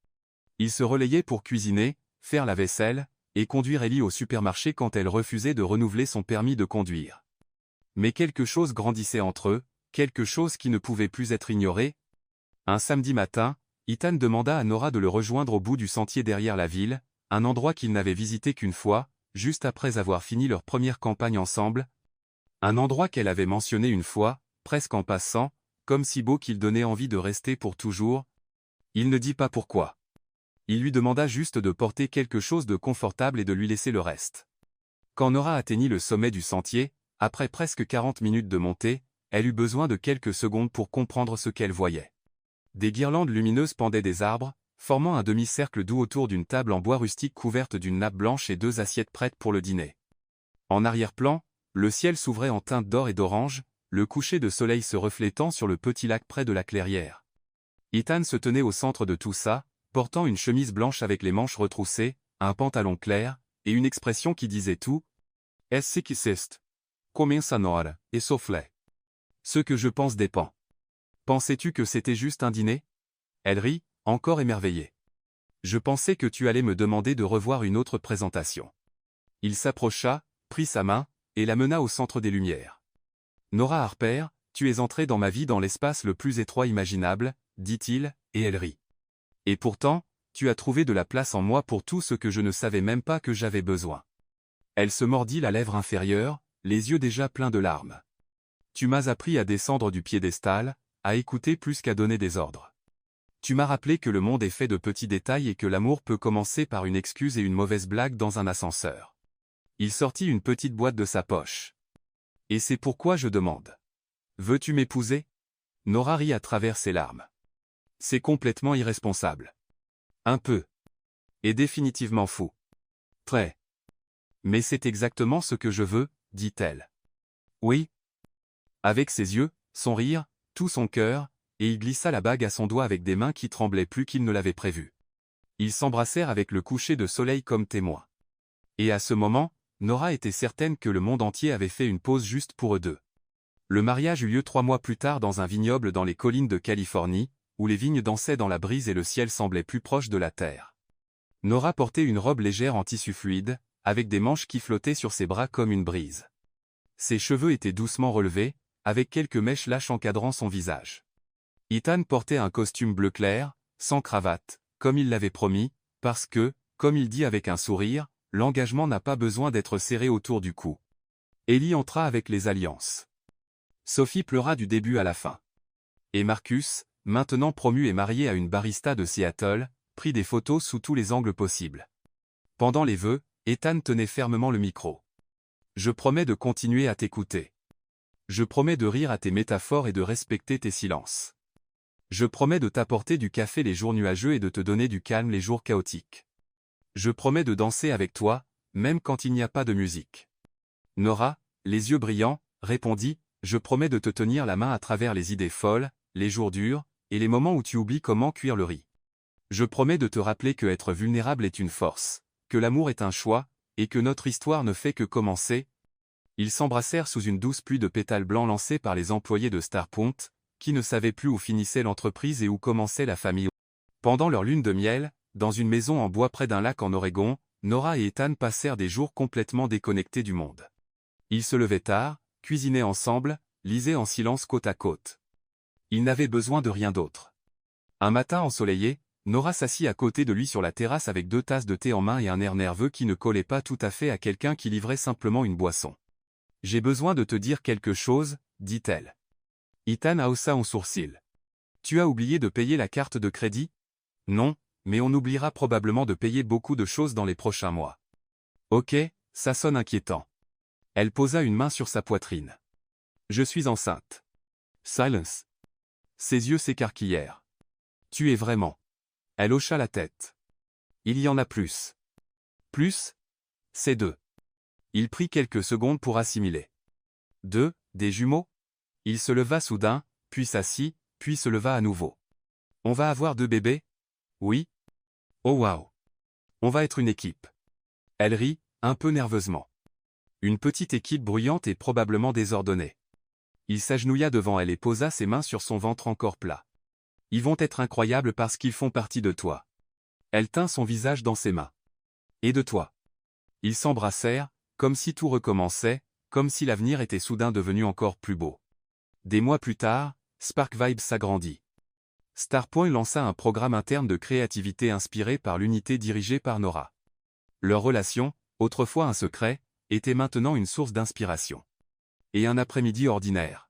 Il se relayait pour cuisiner, faire la vaisselle, et conduire Ellie au supermarché quand elle refusait de renouveler son permis de conduire. Mais quelque chose grandissait entre eux, quelque chose qui ne pouvait plus être ignoré. Un samedi matin, Ethan demanda à Nora de le rejoindre au bout du sentier derrière la ville, un endroit qu'ils n'avaient visité qu'une fois, juste après avoir fini leur première campagne ensemble. Un endroit qu'elle avait mentionné une fois, presque en passant, comme si beau qu'il donnait envie de rester pour toujours. Il ne dit pas pourquoi. Il lui demanda juste de porter quelque chose de confortable et de lui laisser le reste. Quand Nora atteignit le sommet du sentier, après presque 40 minutes de montée, elle eut besoin de quelques secondes pour comprendre ce qu'elle voyait. Des guirlandes lumineuses pendaient des arbres, formant un demi-cercle doux autour d'une table en bois rustique couverte d'une nappe blanche et 2 assiettes prêtes pour le dîner. En arrière-plan, le ciel s'ouvrait en teintes d'or et d'orange, le coucher de soleil se reflétant sur le petit lac près de la clairière. Ethan se tenait au centre de tout ça, portant une chemise blanche avec les manches retroussées, un pantalon clair, et une expression qui disait tout. « Est-ce qui c'est? Comienza Nora, et soufflait. Ce que je pense dépend. Pensais-tu que c'était juste un dîner? Elle rit, encore émerveillée. Je pensais que tu allais me demander de revoir une autre présentation. Il s'approcha, prit sa main, et la mena au centre des lumières. Nora Harper, tu es entrée dans ma vie dans l'espace le plus étroit imaginable, dit-il, et elle rit. Et pourtant, tu as trouvé de la place en moi pour tout ce que je ne savais même pas que j'avais besoin. Elle se mordit la lèvre inférieure, les yeux déjà pleins de larmes. Tu m'as appris à descendre du piédestal, à écouter plus qu'à donner des ordres. Tu m'as rappelé que le monde est fait de petits détails et que l'amour peut commencer par une excuse et une mauvaise blague dans un ascenseur. Il sortit une petite boîte de sa poche. Et c'est pourquoi je demande. Veux-tu m'épouser? Nora rit à travers ses larmes. C'est complètement irresponsable. Un peu. Et définitivement fou. Très. Mais c'est exactement ce que je veux, dit-elle. Oui. Avec ses yeux, son rire, tout son cœur, et il glissa la bague à son doigt avec des mains qui tremblaient plus qu'il ne l'avait prévu. Ils s'embrassèrent avec le coucher de soleil comme témoin. Et à ce moment, Nora était certaine que le monde entier avait fait une pause juste pour eux deux. Le mariage eut lieu 3 mois plus tard dans un vignoble dans les collines de Californie, où les vignes dansaient dans la brise et le ciel semblait plus proche de la terre. Nora portait une robe légère en tissu fluide, avec des manches qui flottaient sur ses bras comme une brise. Ses cheveux étaient doucement relevés, avec quelques mèches lâches encadrant son visage. Ethan portait un costume bleu clair, sans cravate, comme il l'avait promis, parce que, comme il dit avec un sourire, l'engagement n'a pas besoin d'être serré autour du cou. Ellie entra avec les alliances. Sophie pleura du début à la fin. Et Marcus, maintenant promu et marié à une barista de Seattle, prit des photos sous tous les angles possibles. Pendant les vœux, Ethan tenait fermement le micro. Je promets de continuer à t'écouter. Je promets de rire à tes métaphores et de respecter tes silences. Je promets de t'apporter du café les jours nuageux et de te donner du calme les jours chaotiques. Je promets de danser avec toi, même quand il n'y a pas de musique. Nora, les yeux brillants, répondit, je promets de te tenir la main à travers les idées folles, les jours durs, et les moments où tu oublies comment cuire le riz. Je promets de te rappeler que être vulnérable est une force, que l'amour est un choix, et que notre histoire ne fait que commencer. Ils s'embrassèrent sous une douce pluie de pétales blancs lancés par les employés de Starpoint, qui ne savaient plus où finissait l'entreprise et où commençait la famille. Pendant leur lune de miel, dans une maison en bois près d'un lac en Oregon, Nora et Ethan passèrent des jours complètement déconnectés du monde. Ils se levaient tard, cuisinaient ensemble, lisaient en silence côte à côte. Ils n'avaient besoin de rien d'autre. Un matin ensoleillé, Nora s'assit à côté de lui sur la terrasse avec 2 tasses de thé en main et un air nerveux qui ne collait pas tout à fait à quelqu'un qui livrait simplement une boisson. « J'ai besoin de te dire quelque chose, dit-elle. Ethan haussa un sourcil. « Tu as oublié de payer la carte de crédit? Non, mais on oubliera probablement de payer beaucoup de choses dans les prochains mois. Ok, ça sonne inquiétant. » Elle posa une main sur sa poitrine. « Je suis enceinte. » Silence. Ses yeux s'écarquillèrent. « Tu es vraiment. » Elle hocha la tête. « Il y en a plus. » Plus? C'est deux. Il prit quelques secondes pour assimiler. Deux, des jumeaux? Il se leva soudain, puis s'assit, puis se leva à nouveau. On va avoir deux bébés? Oui. Oh waouh. On va être une équipe. Elle rit, un peu nerveusement. Une petite équipe bruyante et probablement désordonnée. Il s'agenouilla devant elle et posa ses mains sur son ventre encore plat. Ils vont être incroyables parce qu'ils font partie de toi. Elle tint son visage dans ses mains. Et de toi. Ils s'embrassèrent, comme si tout recommençait, comme si l'avenir était soudain devenu encore plus beau. Des mois plus tard, Spark Vibes s'agrandit. Starpoint lança un programme interne de créativité inspiré par l'unité dirigée par Nora. Leur relation, autrefois un secret, était maintenant une source d'inspiration. Et un après-midi ordinaire.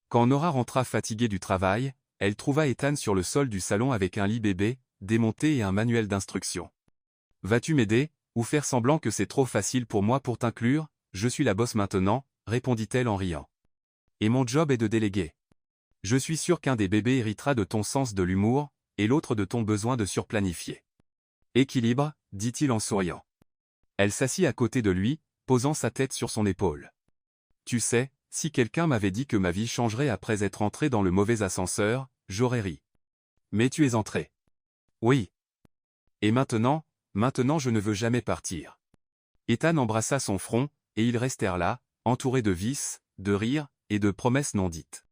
Quand Nora rentra fatiguée du travail, elle trouva Ethan sur le sol du salon avec un lit bébé, démonté et un manuel d'instruction. « Vas-tu m'aider, ou faire semblant que c'est trop facile pour moi pour t'inclure? Je suis la boss maintenant, répondit-elle en riant. Et mon job est de déléguer. Je suis sûr qu'un des bébés héritera de ton sens de l'humour, et l'autre de ton besoin de surplanifier. Équilibre, dit-il en souriant. Elle s'assit à côté de lui, posant sa tête sur son épaule. Tu sais, si quelqu'un m'avait dit que ma vie changerait après être entré dans le mauvais ascenseur, j'aurais ri. Mais tu es entré. Oui. Et maintenant je ne veux jamais partir. Ethan embrassa son front, et ils restèrent là, entourés de vices, de rires, et de promesses non dites.